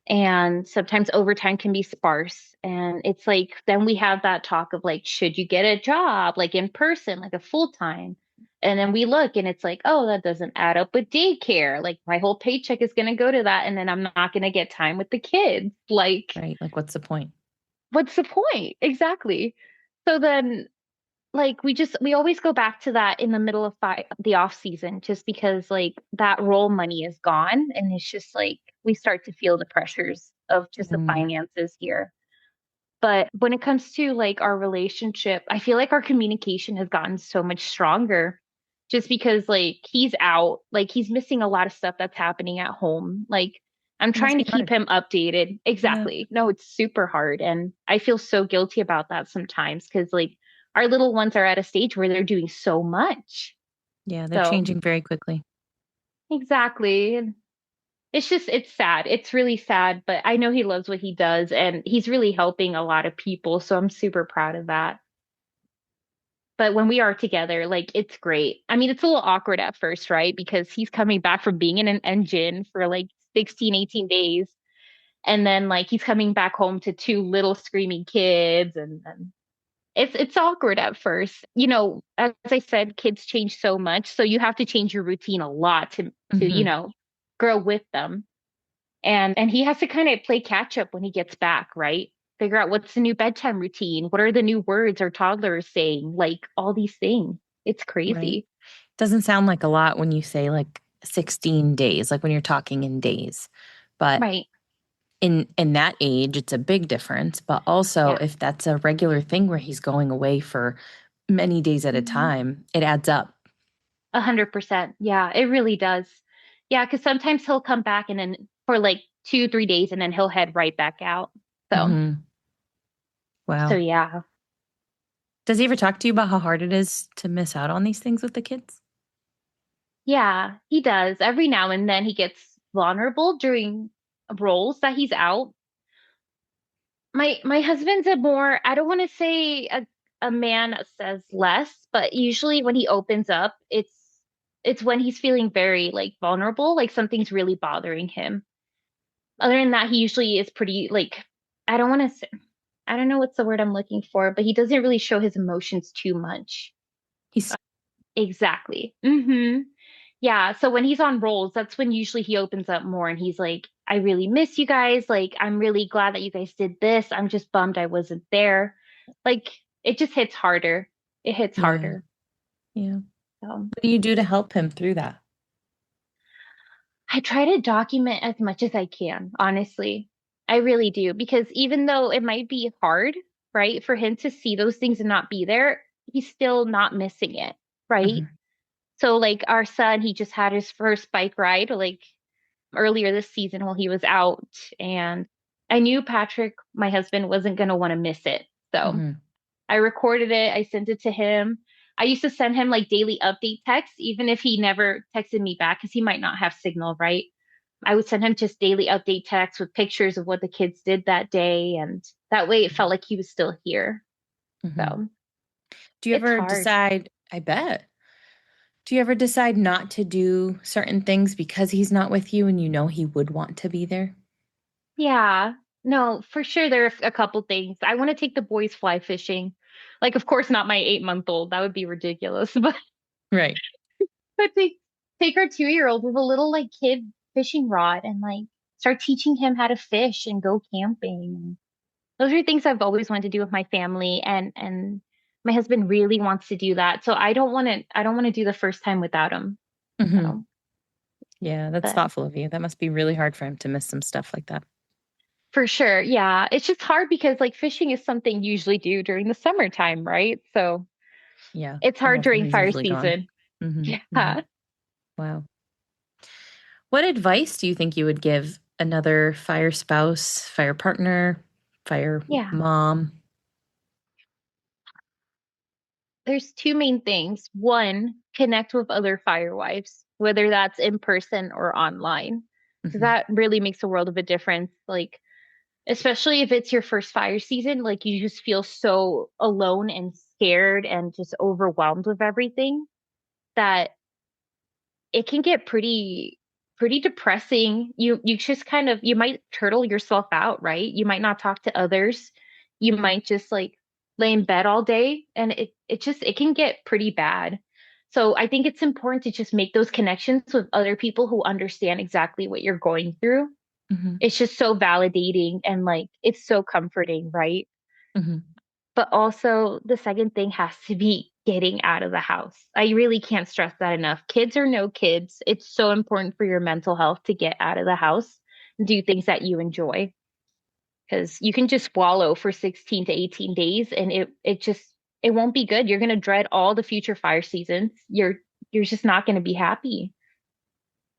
and sometimes overtime can be sparse. And it's like, then we have that talk of like, should you get a job, like in person, like a full time? And then we look and it's like, oh, that doesn't add up with daycare. Like my whole paycheck is going to go to that. And then I'm not going to get time with the kids. Like, Right? Like, what's the point? what's the point? Exactly. So then like we always go back to that in the middle of the off season just because like that role money is gone and it's just like we start to feel the pressures of just the Mm, finances here. But when it comes to like our relationship, I feel like our communication has gotten so much stronger just because like he's out, like he's missing a lot of stuff that's happening at home. Like I'm it must trying to be keep hard. him updated. Yeah. Exactly. No, it's super hard. And I feel so guilty about that sometimes because like our little ones are at a stage where they're doing so much. Yeah, they're So changing very quickly. exactly. And it's just, it's sad. It's really sad, but I know he loves what he does and he's really helping a lot of people. So I'm super proud of that. But when we are together, like it's great. I mean, it's a little awkward at first, right? Because he's coming back from being in an engine for like 16, 18 days. And then like he's coming back home to two little screaming kids and it's awkward at first. You know, as I said, kids change so much. So you have to change your routine a lot you Hmm. know, grow with them. And he has to kind of play catch up when he gets back, right? Figure out what's the new bedtime routine, what are the new words our toddler is saying, like all these things. It's Right. crazy. Doesn't sound like a lot when you say like 16 days, like when you're talking in days. But Right. in that age, it's a big difference. But also, Yeah. if that's a regular thing where he's going away for many days at a Mhm. time, it adds up. 100%. Yeah, it really does. Yeah, because sometimes he'll come back and then for like 2, 3 days and then he'll head right back out. So, Hmm. so Wow. yeah. Does he ever talk to you about how hard it is to miss out on these things with the kids? Yeah, he does. Every now and then he gets vulnerable during roles that he's out. My husband's a more, I don't want to say a man that says less, but usually when he opens up, it's when he's feeling very like vulnerable, like something's really bothering him. Other than that, he usually is pretty like I don't want to say, I don't know what's the word I'm looking for, but he doesn't really show his emotions too much. He's Exactly. Yeah, so when he's on rolls, that's when usually he opens up more and he's like, I really miss you guys. Like, I'm really glad that you guys did this. I'm just bummed I wasn't there. Like, it just hits harder. It hits Yeah, harder. yeah. So What do you do to help him through that? I try to document as much as I can, honestly. I really do, because even though it might be hard, right, for him to see those things and not be there, he's still not missing it, right? Hmm. So, like, our son, he just had his first bike ride, like, earlier this season while he was out. And I knew Patrick, my husband, wasn't going to want to miss it. So Hmm. I recorded it. I sent it to him. I used to send him like daily update texts, even if he never texted me back, because he might not have signal, right? I would send him just daily update texts with pictures of what the kids did that day. And that way it felt like he was still here. Hmm. So Do you it's ever hard. decide, I bet, do you ever decide not to do certain things because he's not with you and you know he would want to be there? Yeah. No, for sure there are a couple things. I want to take the boys fly fishing. Like, of course, not my 8-month-old. That would be ridiculous. Right. But take our 2-year-old with a little like kid fishing rod and like start teaching him how to fish and go camping. Those are things I've always wanted to do with my family and my husband really wants to do that. So I don't want to do the first time without him. Hmm. So, Yeah, that's but thoughtful of you. That must be really hard for him to miss some stuff like that. for sure, yeah. It's just hard because like fishing is something you usually do during the summertime, right? So Yeah. it's And hard that's when during he's fire usually gone. season. Hmm. Hmm. Yeah. Wow. What advice do you think you would give another fire spouse, fire partner, fire Yeah. mom? There's two main things. One, connect with other firewives, whether that's in person or online, because Hmm. that really makes a world of a difference. Like, especially if it's your first fire season, like you just feel so alone and scared and just overwhelmed with everything that it can get pretty depressing. You just kind of you might turtle yourself out, right? You might not talk to others. You might just like lay in bed all day and it can get pretty bad. So I think it's important to just make those connections with other people who understand exactly what you're going through. Hmm. It's just so validating and like it's so comforting, right? Hmm. But also, the second thing has to be getting out of the house. I really can't stress that enough. Kids or no kids, it's so important for your mental health to get out of the house and do things that you enjoy because you can just wallow for 16 to 18 days and it won't be good. You're going to dread all the future fire seasons. You're just not going to be happy.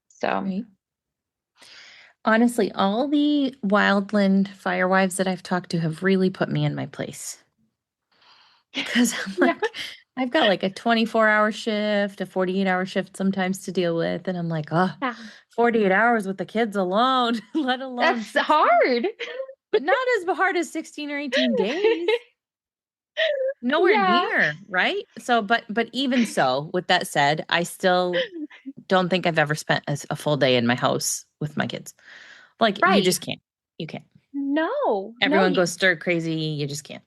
So, Right. Honestly, all the wildland firewives that I've talked to have really put me in my place. Because I'm yeah. like, I've got like a 24-hour shift, a 48-hour shift sometimes to deal with. And I'm like, oh, Yeah. 48 hours with the kids alone, let alone That's 16, hard. but not as hard as 16 or 18 days. Nowhere Yeah. near, right? So, but even so, with that said, I still don't think I've ever spent a full day in my house with my kids. Like, you Right. just can't. You can't. No, no, Everyone goes stir crazy. You just can't.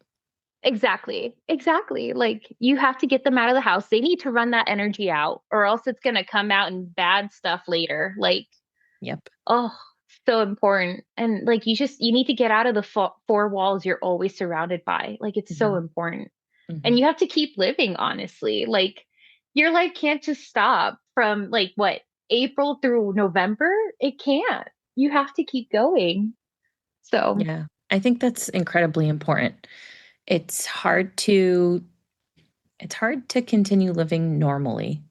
exactly. Exactly. Like you have to get them out of the house. They need to run that energy out, or else it's going to come out in bad stuff later. Like, Yep. oh, so important. And like you need to get out of the four walls you're always surrounded by. Like it's so Hmm. important. And Hmm. you have to keep living, honestly. Like your life can't just stop from like what, April through November? It can't. You have to keep going. So, Yeah, I think that's incredibly important. It's hard to it's hard to continue living normally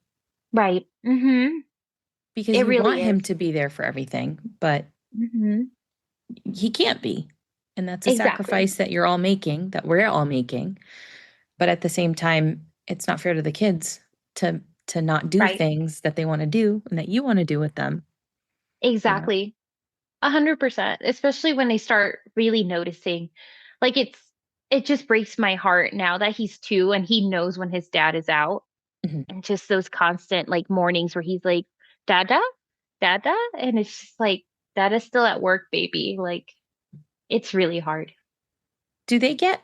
right. because It you want really him is. to be there for everything, but hmm he can't be. And that's a Exactly. sacrifice that you're all making, that we're all making. But at the same time, it's not fair to the kids to not do Right. things that they want to do and that you want to do with them, you know? Exactly. 100%, especially when they start really noticing. Like it just breaks my heart now that he's 2 and he knows when his dad is out, Mhm. and just those constant like mornings where he's like, Dada, Dada, and it's just like, Dada's still at work, baby. Like it's really hard. Do they get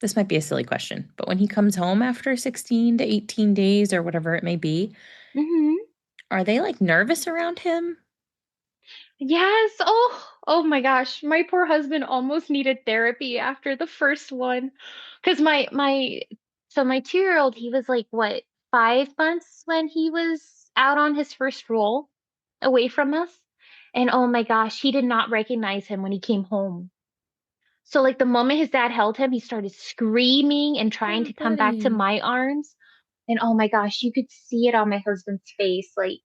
this might be a silly question, but when he comes home after 16 to 18 days or whatever it may be, hmm are they like nervous around him? Yes. Oh my gosh. My poor husband almost needed therapy after the first one. Because my 2-year-old, he was like, what, 5 months when he was out on his first roll away from us. And oh my gosh, he did not recognize him when he came home. So like the moment his dad held him, he started screaming and trying Poor to come back to buddy. my arms. And oh my gosh, you could see it on my husband's face. Like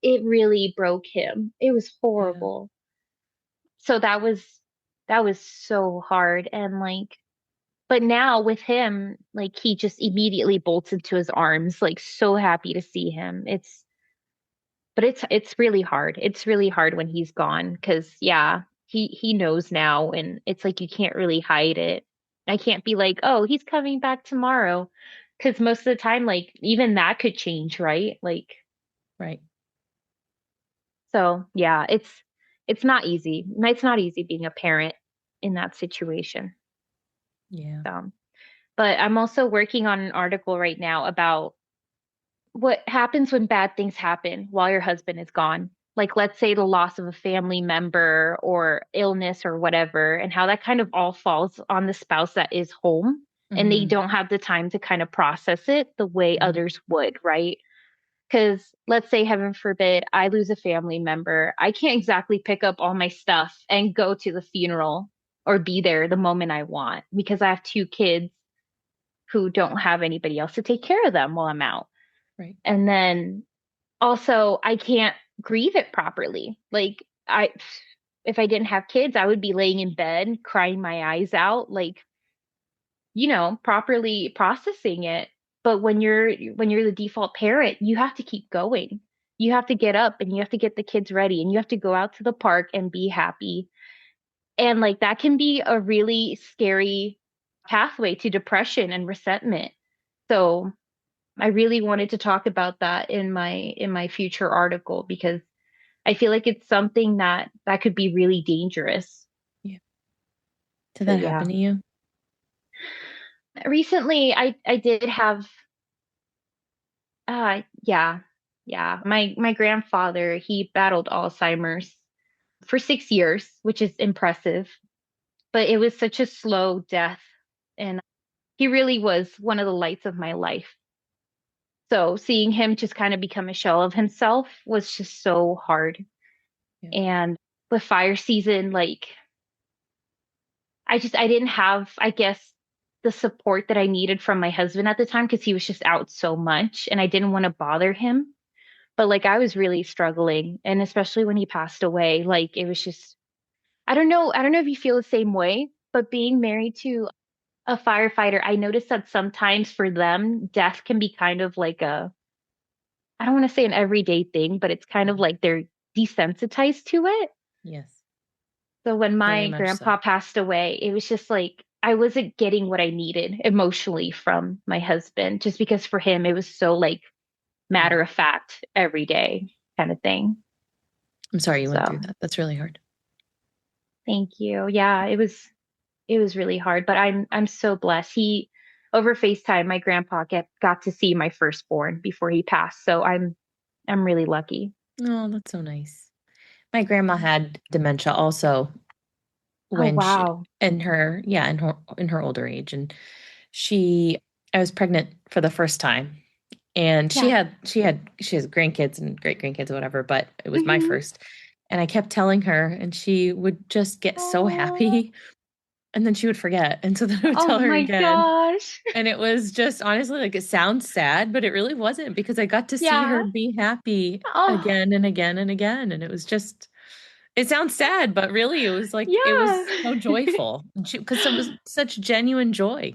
it really broke him. It was Yeah. horrible. So that was so hard. And like, but now with him, like he just immediately bolts into his arms, like so happy to see him. But it's really hard. It's really hard when he's gone because yeah, he knows now, and it's like you can't really hide it. I can't be like, oh, he's coming back tomorrow, because most of the time, like even that could change, right? Like, Right. so yeah, it's not easy. It's not easy being a parent in that situation. Yeah. But I'm also working on an article right now about what happens when bad things happen while your husband is gone. Like, let's say the loss of a family member or illness or whatever, and how that kind of all falls on the spouse that is home and they hmm don't have the time to kind of process it the way hmm others would, right? Because let's say, heaven forbid, I lose a family member. I can't exactly pick up all my stuff and go to the funeral or be there the moment I want because I have 2 kids who don't have anybody else to take care of them while I'm out. Right. And then also I can't grieve it properly. Like if I didn't have kids, I would be laying in bed crying my eyes out, like, properly processing it. But when you're the default parent, you have to keep going. You have to get up and you have to get the kids ready and you have to go out to the park and be happy. And like that can be a really scary pathway to depression and resentment. So I really wanted to talk about that in my future article because I feel like it's something that could be really dangerous. Yeah. Did So that happen yeah. to you? Recently I did have yeah. Yeah. My grandfather, he battled Alzheimer's for 6 years, which is impressive, but it was such a slow death, and he really was one of the lights of my life. So seeing him just kind of become a shell of himself was just so hard. Yeah. And with fire season, like I didn't have, I guess, the support that I needed from my husband at the time because he was just out so much and I didn't want to bother him. But like I was really struggling. And especially when he passed away, like it was just, I don't know if you feel the same way, but being married to a firefighter, I noticed that sometimes for them, death can be kind of like I don't want to say an everyday thing, but it's kind of Mhm. like they're desensitized to it. Yes. So when Very my much so. grandpa passed away, it was just like I wasn't getting what I needed emotionally from my husband, just because for him it was so like Yeah. matter of fact every day kind of thing. I'm sorry you went through So that. That's really hard. thank you. Yeah, it was really hard, but I'm so blessed. He over FaceTime, my grandpa got to see my firstborn before he passed. So I'm really lucky. Oh, that's so nice. My grandma had dementia also Oh when she wow. in her yeah, in her older age and she I was pregnant for the first time And Yeah. she has grandkids and great grandkids or whatever, but it was my Hmm. first. And I kept telling her, and she would just get so Oh, happy, and then she would forget. And so then I would oh tell her my again. gosh. And it was just honestly like it sounds sad, but it really wasn't because I got to see Yeah. her be happy Oh, again and again and again. And it was just, it sounds sad, but really it was like, it yeah. was so joyful because it was such genuine joy.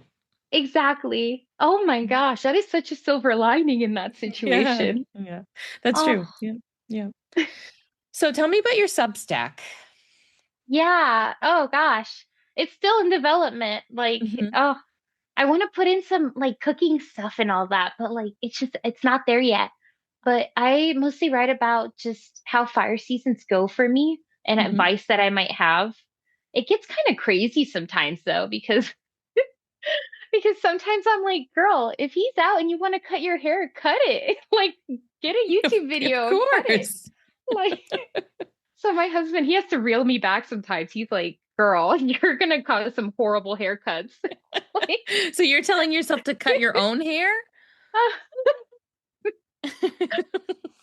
Exactly. Oh my gosh, that is such a silver lining in that Yeah. situation. Yeah. That's Oh, true. Yeah. Yeah. So tell me about your Substack. yeah. Oh gosh. It's still in development. Like, Hmm. oh, I want to put in some like cooking stuff and all that, but like it's not there yet. But I mostly write about just how fire seasons go for me and Hmm. advice that I might have. It gets kind of crazy sometimes though, because because sometimes I'm like, girl, if he's out and you want to cut your hair, cut it. Like, get a Of, YouTube of video and cut it. course. Like, so my husband, he has to reel me back sometimes. He's like, girl, you're gonna cause some horrible haircuts. Like, So you're telling yourself to cut your own hair?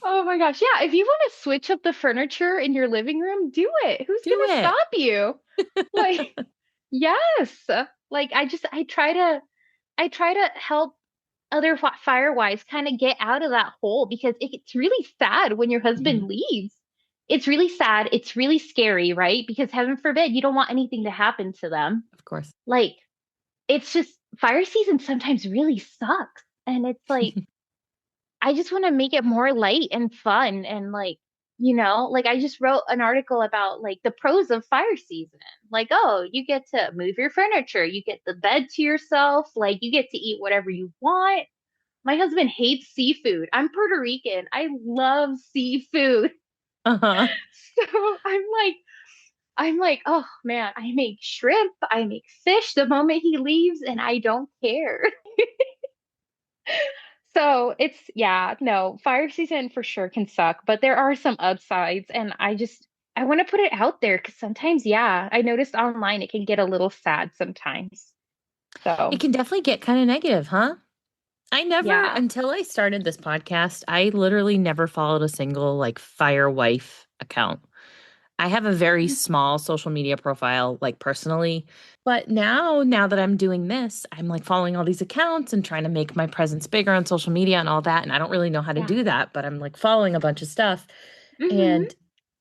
oh my gosh. Yeah, if you want to switch up the furniture in your living room, do it. Who's Do gonna it. stop you? Like, yes. Like I try to help other firewives kind of get out of that hole because it's really sad when your husband Mhm. leaves. It's really sad. It's really scary, right? Because heaven forbid, you don't want anything to happen to them. Of course. Like, it's just fire season sometimes really sucks. And it's like, I just want to make it more light and fun and like, like I just wrote an article about like the pros of fire season. Like, oh, you get to move your furniture, you get the bed to yourself, like you get to eat whatever you want. My husband hates seafood. I'm Puerto Rican. I love seafood. Uh-huh. So I'm like, oh man, I make shrimp, I make fish the moment he leaves, and I don't care. So it's, yeah, no, fire season for sure can suck, but there are some upsides, and I want to put it out there because sometimes, yeah, I noticed online it can get a little sad sometimes. It So can definitely get kind of negative, huh? I never, yeah. until I started this podcast, I literally never followed a single like fire wife account. I have a very small social media profile, like personally, but now that I'm doing this, I'm like following all these accounts and trying to make my presence bigger on social media and all that. And I don't really know how to Yeah. do that, but I'm like following a bunch of stuff. Hmm. And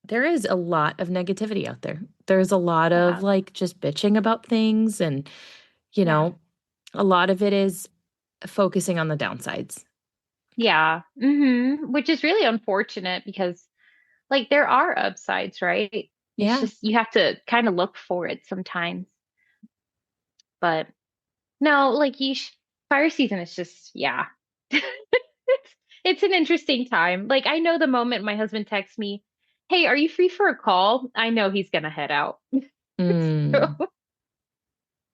there is a lot of negativity out there. There's a lot of Yeah. like just bitching about things. And, you Yeah. know, a lot of it is focusing on the downsides. Yeah. Which is really unfortunate because like there are upsides, right? It's Yeah. just you have to kind of look for it sometimes. But no, like fire season is just, yeah. It's an interesting time. Like I know the moment my husband texts me, "Hey, are you free for a call?" I know he's gonna head out. Mm. So,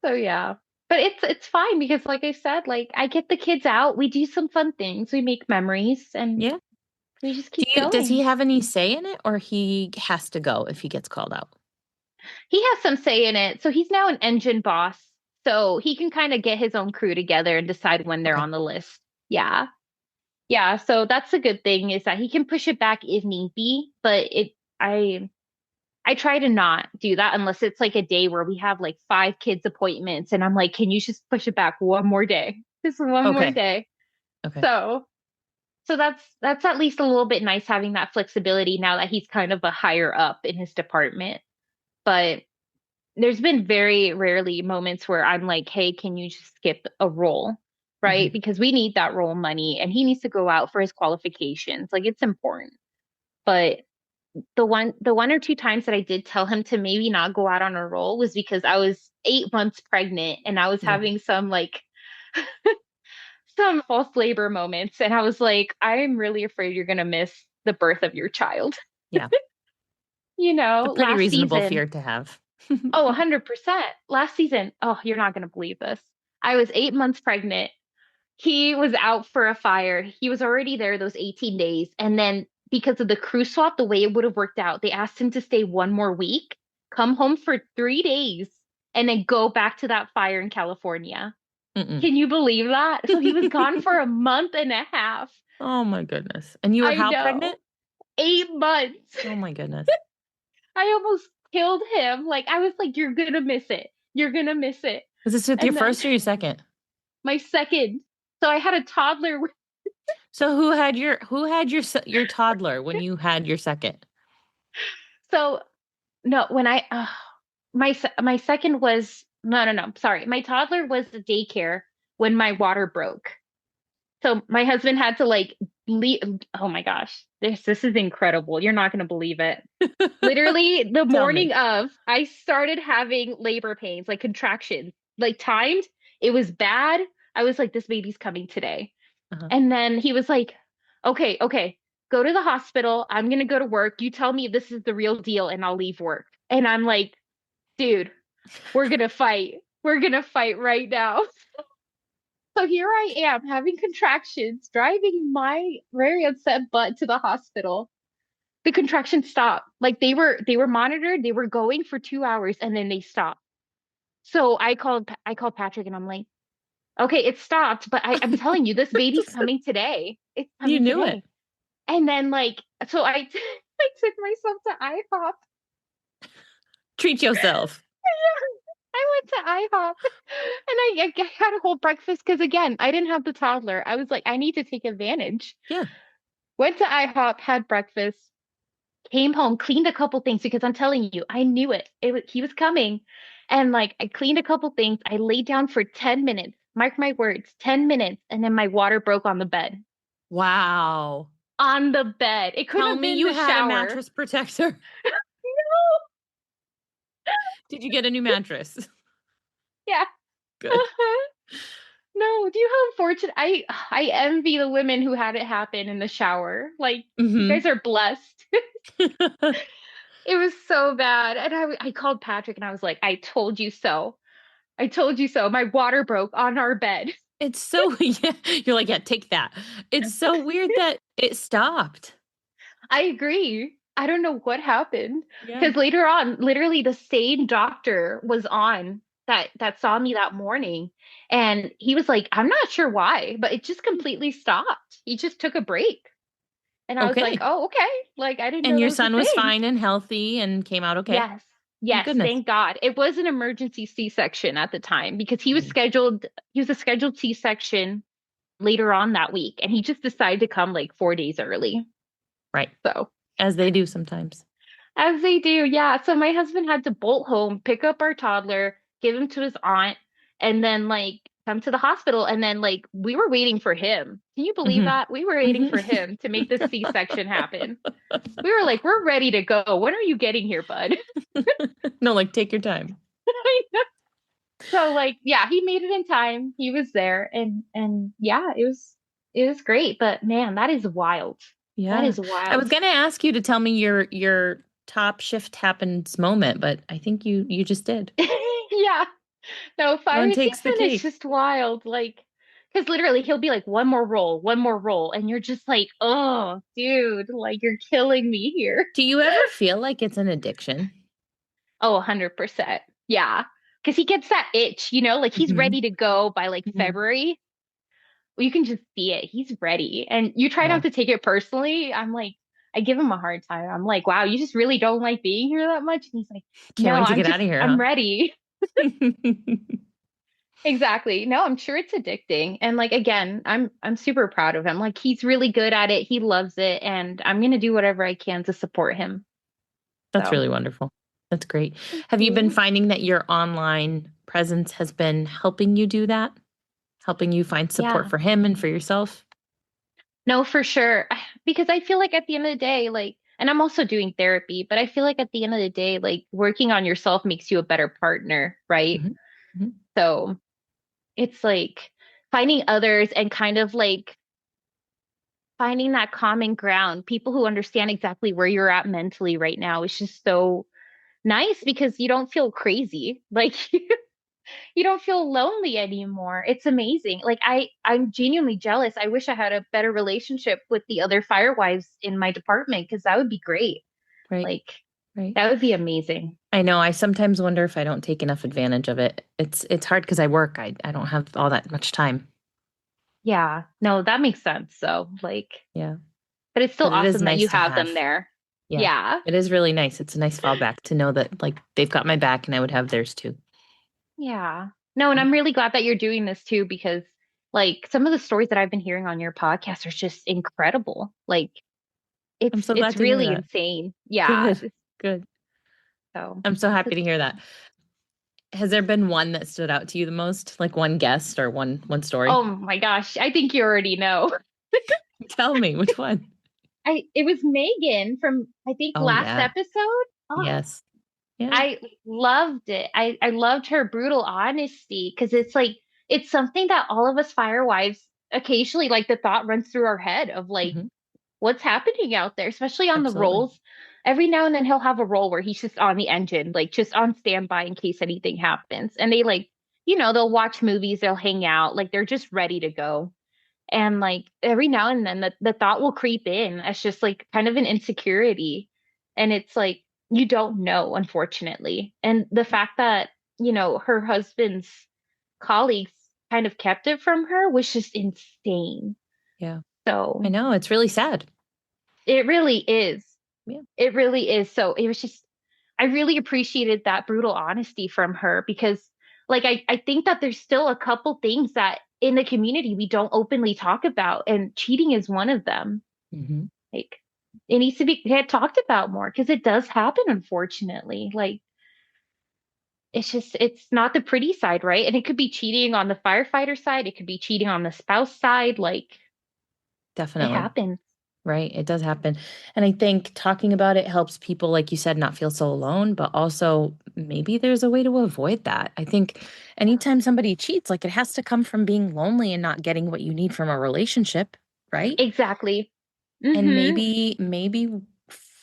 so yeah. But it's fine because like I said, like I get the kids out, we do some fun things, we make memories and Yeah. we just keep Does he going. have any say in it or he has to go if he gets called out? He has some say in it. So he's now an engine boss. So he can kind of get his own crew together and decide when they're Okay. on the list. Yeah. Yeah. So that's a good thing is that he can push it back if need be. But I try to not do that unless it's like a day where we have like 5 kids appointments and I'm like, can you just push it back one more day? Just one more Okay. day. Okay. So that's at least a little bit nice having that flexibility now that he's kind of a higher up in his department. But there's been very rarely moments where I'm like, hey, can you just skip a role? Right? Hmm. Because we need that role money and he needs to go out for his qualifications. Like it's important. But the one or two times that I did tell him to maybe not go out on a roll was because I was 8 months pregnant and I was Yeah. having some like some false labor moments. And I was like, I'm really afraid you're gonna miss the birth of your child. Yeah. It's a pretty Last reasonable season. fear to have. Oh, 100%. Last season. Oh, you're not gonna believe this. I was 8 months pregnant. He was out for a fire. He was already there those 18 days. And then because of the crew swap, the way it would have worked out, they asked him to stay one more week, come home for 3 days, and then go back to that fire in California. Mm-mm. Can you believe that? So he was gone for a month and a half. Oh my goodness. And you were I how know. pregnant? 8 months. Oh my goodness. I almost killed him. Like I was like, you're gonna miss it. You're gonna miss it. Was this with your And then first or your second? my second. So I had a toddler. So who had your toddler when you had your second? So no, when I my second was no, sorry. My toddler was the daycare when my water broke. So my husband had to like leave. Oh my gosh, this is incredible. You're not gonna believe it. Literally, the Tell me. morning of, I started having labor pains, like contractions, like timed. It was bad. I was like, this baby's coming today. Uh-huh. And then he was like, okay, go to the hospital. I'm gonna go to work. You tell me if this is the real deal, and I'll leave work. And I'm like, dude, we're gonna fight. We're gonna fight right now. So here I am having contractions, driving my very upset butt to the hospital. The contractions stopped. Like they were monitored, they were going for 2 hours and then they stopped. So I called Patrick and I'm like, okay, it stopped, but I'm telling you, this baby's coming today. It's You coming knew it. today. And then like so I I took myself to IHOP. Treat yourself. I went to IHOP and I had a whole breakfast because again, I didn't have the toddler. I was like, I need to take advantage. Yeah. Went to IHOP, had breakfast, came home, cleaned a couple things because I'm telling you, I knew it. He was coming. And like I cleaned a couple things. I laid down for 10 minutes. Mark my words, 10 minutes. And then my water broke on the bed. Wow. On the bed. It could Tell have me been you the had a shower. mattress protector. Did you get a new mattress? Yeah. Good. No, do you know how fortunate I envy the women who had it happen in the shower. Like you Hmm. guys are blessed. It was so bad. And I called Patrick and I was like, I told you so. I told you so. My water broke on our bed. It's so, yeah. You're like, yeah, take that. It's so weird that it stopped. I agree. I don't know what happened Yeah. because later on, literally the same doctor was on that saw me that morning, and he was like, "I'm not sure why, but it just completely stopped. He just took a break." And I was like, Okay. "Oh, okay." Like I didn't And know that your was a son was thing. fine and healthy and came out okay. Yes. Thank Yes, goodness. thank God. It was an emergency C-section at the time because Mm. he was a scheduled C-section later on that week, and he just decided to come like 4 days early. Right. So As they do sometimes. as they do, yeah. So my husband had to bolt home, pick up our toddler, give him to his aunt, and then like come to the hospital. And then like we were waiting for him. Can you believe Hmm. that? We were waiting Hmm. for him to make this C-section happen. We were like, we're ready to go. When are you getting here, bud? No, like take your time. So like, yeah, he made it in time. He was there, and yeah, it was great. But man, that is wild. That Yeah. is I was wild. gonna ask you to tell me your top shift happens moment, but I think you just did. Yeah. No, One fire takes the season is cake. just wild. Like, because literally he'll be like, one more roll. And you're just like, oh, dude, like you're killing me here. Do you ever feel like it's an addiction? Oh, 100%. Yeah. Because he gets that itch, like he's Hmm. ready to go by like Hmm. February. You can just see it. He's ready. And you try Yeah. not to take it personally. I'm like, I give him a hard time. I'm like, wow, you just really don't like being here that much? And he's like, Can't no, wait to get out of here, I'm huh? ready. Exactly. No, I'm sure it's addicting. And like again, I'm super proud of him. Like he's really good at it. He loves it and I'm going to do whatever I can to support him. That's So, really wonderful. That's great. thank Have you been you. finding that your online presence has been helping you do that? Helping you find support Yeah. for him and for yourself? No, for sure. Because I feel like at the end of the day, like and I'm also doing therapy, but I feel like at the end of the day, like working on yourself makes you a better partner, right? Hmm. Hmm. So, it's like finding others and kind of like finding that common ground, people who understand exactly where you're at mentally right now is just so nice because you don't feel crazy. Like you don't feel lonely anymore. It's amazing. Like I'm genuinely jealous. I wish I had a better relationship with the other firewives in my department because that would be great. Right. Like Right. that would be amazing. I know. I sometimes wonder if I don't take enough advantage of it. It's hard because I work. I don't have all that much time. Yeah, no, that makes sense. So, like, Yeah. but it's still But it is awesome that you nice to have them have. there. Yeah. Yeah. It is really nice. It's a nice fallback to know that like they've got my back and I would have theirs too. Yeah. No, and Yeah. I'm really glad that you're doing this too because like some of the stories that I've been hearing on your podcast are just incredible. Like I'm so it's glad to hear really that. insane. Yeah. Good. Good. So, I'm so happy 'cause- to hear that. Has there been one that stood out to you the most? Like one guest or one story? oh my gosh, I think you already know. Tell me which one. I it was Megan from I think Oh last yeah. episode. Oh, Yes. Yeah. I loved it. I loved her brutal honesty because it's like it's something that all of us firewives occasionally like the thought runs through our head of like Hmm. what's happening out there, especially on the Absolutely. rolls. Every now and then he'll have a roll where he's just on the engine, like just on standby in case anything happens. And they like, they'll watch movies, they'll hang out, like they're just ready to go. And like every now and then the thought will creep in as just like kind of an insecurity. And it's like you don't know, unfortunately. And the fact that, her husband's colleagues kind of kept it from her was just insane. Yeah. I So know. It's really sad. it really is. Yeah. It really is. So it was just, I really appreciated that brutal honesty from her because, like, I think that there's still a couple things that in the community we don't openly talk about, and cheating is one of them. Hmm. Like, it needs to be get talked about more because it does happen, unfortunately. Like, it's just, it's not the pretty side, right? And it could be cheating on the firefighter side, it could be cheating on the spouse side. Like, it Definitely. happens. Right. It does happen. And I think talking about it helps people, like you said, not feel so alone, but also maybe there's a way to avoid that. I think anytime somebody cheats, like it has to come from being lonely and not getting what you need from a relationship, right? Exactly. And Mm-hmm. maybe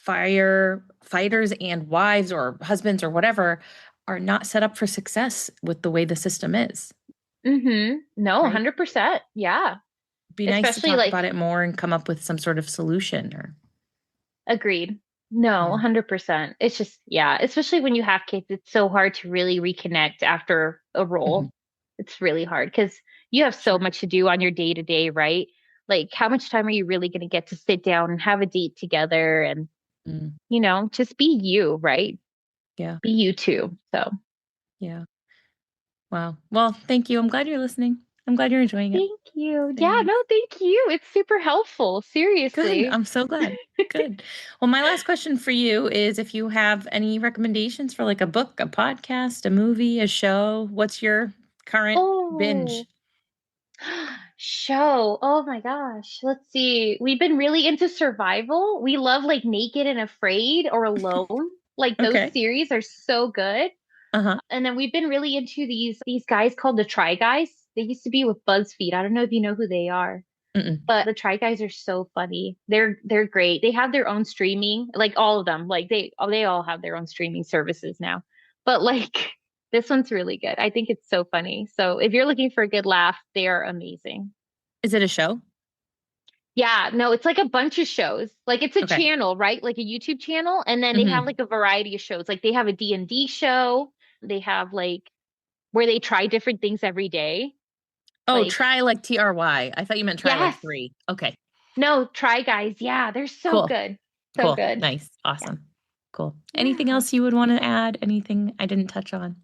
firefighters and wives or husbands or whatever are not set up for success with the way the system is, Mm-hmm. No, right? 100%. Yeah. Be nice to Especially talk like about it more and come up with some sort of solution or agreed. No, yeah. 100%. It's just, yeah, especially when you have kids, it's so hard to really reconnect after a Mhm. role. It's really hard because you have so Sure. much to do on your day to day, right? Like, how much time are you really going to get to sit down and have a date together and, Mm. just be you, right? Yeah. Be you too. So, Yeah. Wow. Well, thank you. I'm glad you're listening. I'm glad you're enjoying it. thank you. Yeah, Thanks. no, thank you. It's super helpful. Good. Seriously. I'm so glad. Good. Well, my last question for you is if you have any recommendations for like a book, a podcast, a movie, a show, what's your current Oh. binge? Show. Oh my gosh. Let's see. We've been really into survival. We love like Naked and Afraid or Alone. Like those Okay. series are so good. Uh-huh. And then we've been really into these guys called the Try Guys. They used to be with BuzzFeed. I don't know if you know who they are, Mm-mm. but the Try Guys are so funny. They're great. They have their own streaming, like all of them. Like they all have their own streaming services now. But like this one's really good. I think it's so funny. So if you're looking for a good laugh, they are amazing. Is it a show? Yeah, no, it's like a bunch of shows. Like it's a Okay. channel, right? Like a YouTube channel, and then they have Mm-hmm. like a variety of shows. Like they have a D&D show. They have like where they try different things every day. Oh, Like, try like TRY. I thought you meant try like yes. three. Okay. No, Try Guys. Yeah, they're so Cool. good. So Cool. good. Nice. Yeah. Awesome. Cool. Anything Yeah. else you would want to add? Anything I didn't touch on?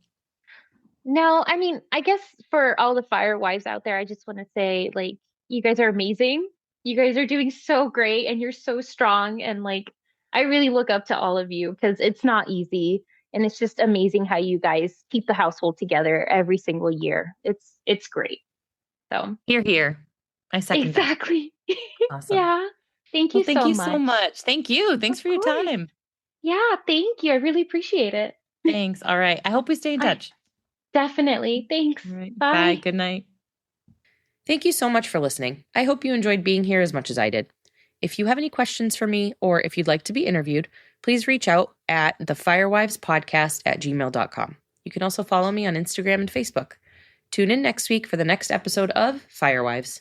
No, I mean, I guess for all the fire wives out there, I just want to say, like, you guys are amazing. You guys are doing so great and you're so strong. And like, I really look up to all of you because it's not easy. And it's just amazing how you guys keep the household together every single year. It's great. So Here, here. I second that. exactly. Awesome. Yeah. Thank Well, you thank so you so much. much. Thank you. Of Thanks for your course. time. Yeah, thank you. I really appreciate it. Thanks. All right. I hope we stay in I touch. definitely. Thanks. All right. Bye. Bye. Good night. Thank you so much for listening. I hope you enjoyed being here as much as I did. If you have any questions for me or if you'd like to be interviewed, please reach out at thefirewivespodcast@gmail.com. You can also follow me on Instagram and Facebook. Tune in next week for the next episode of Firewives.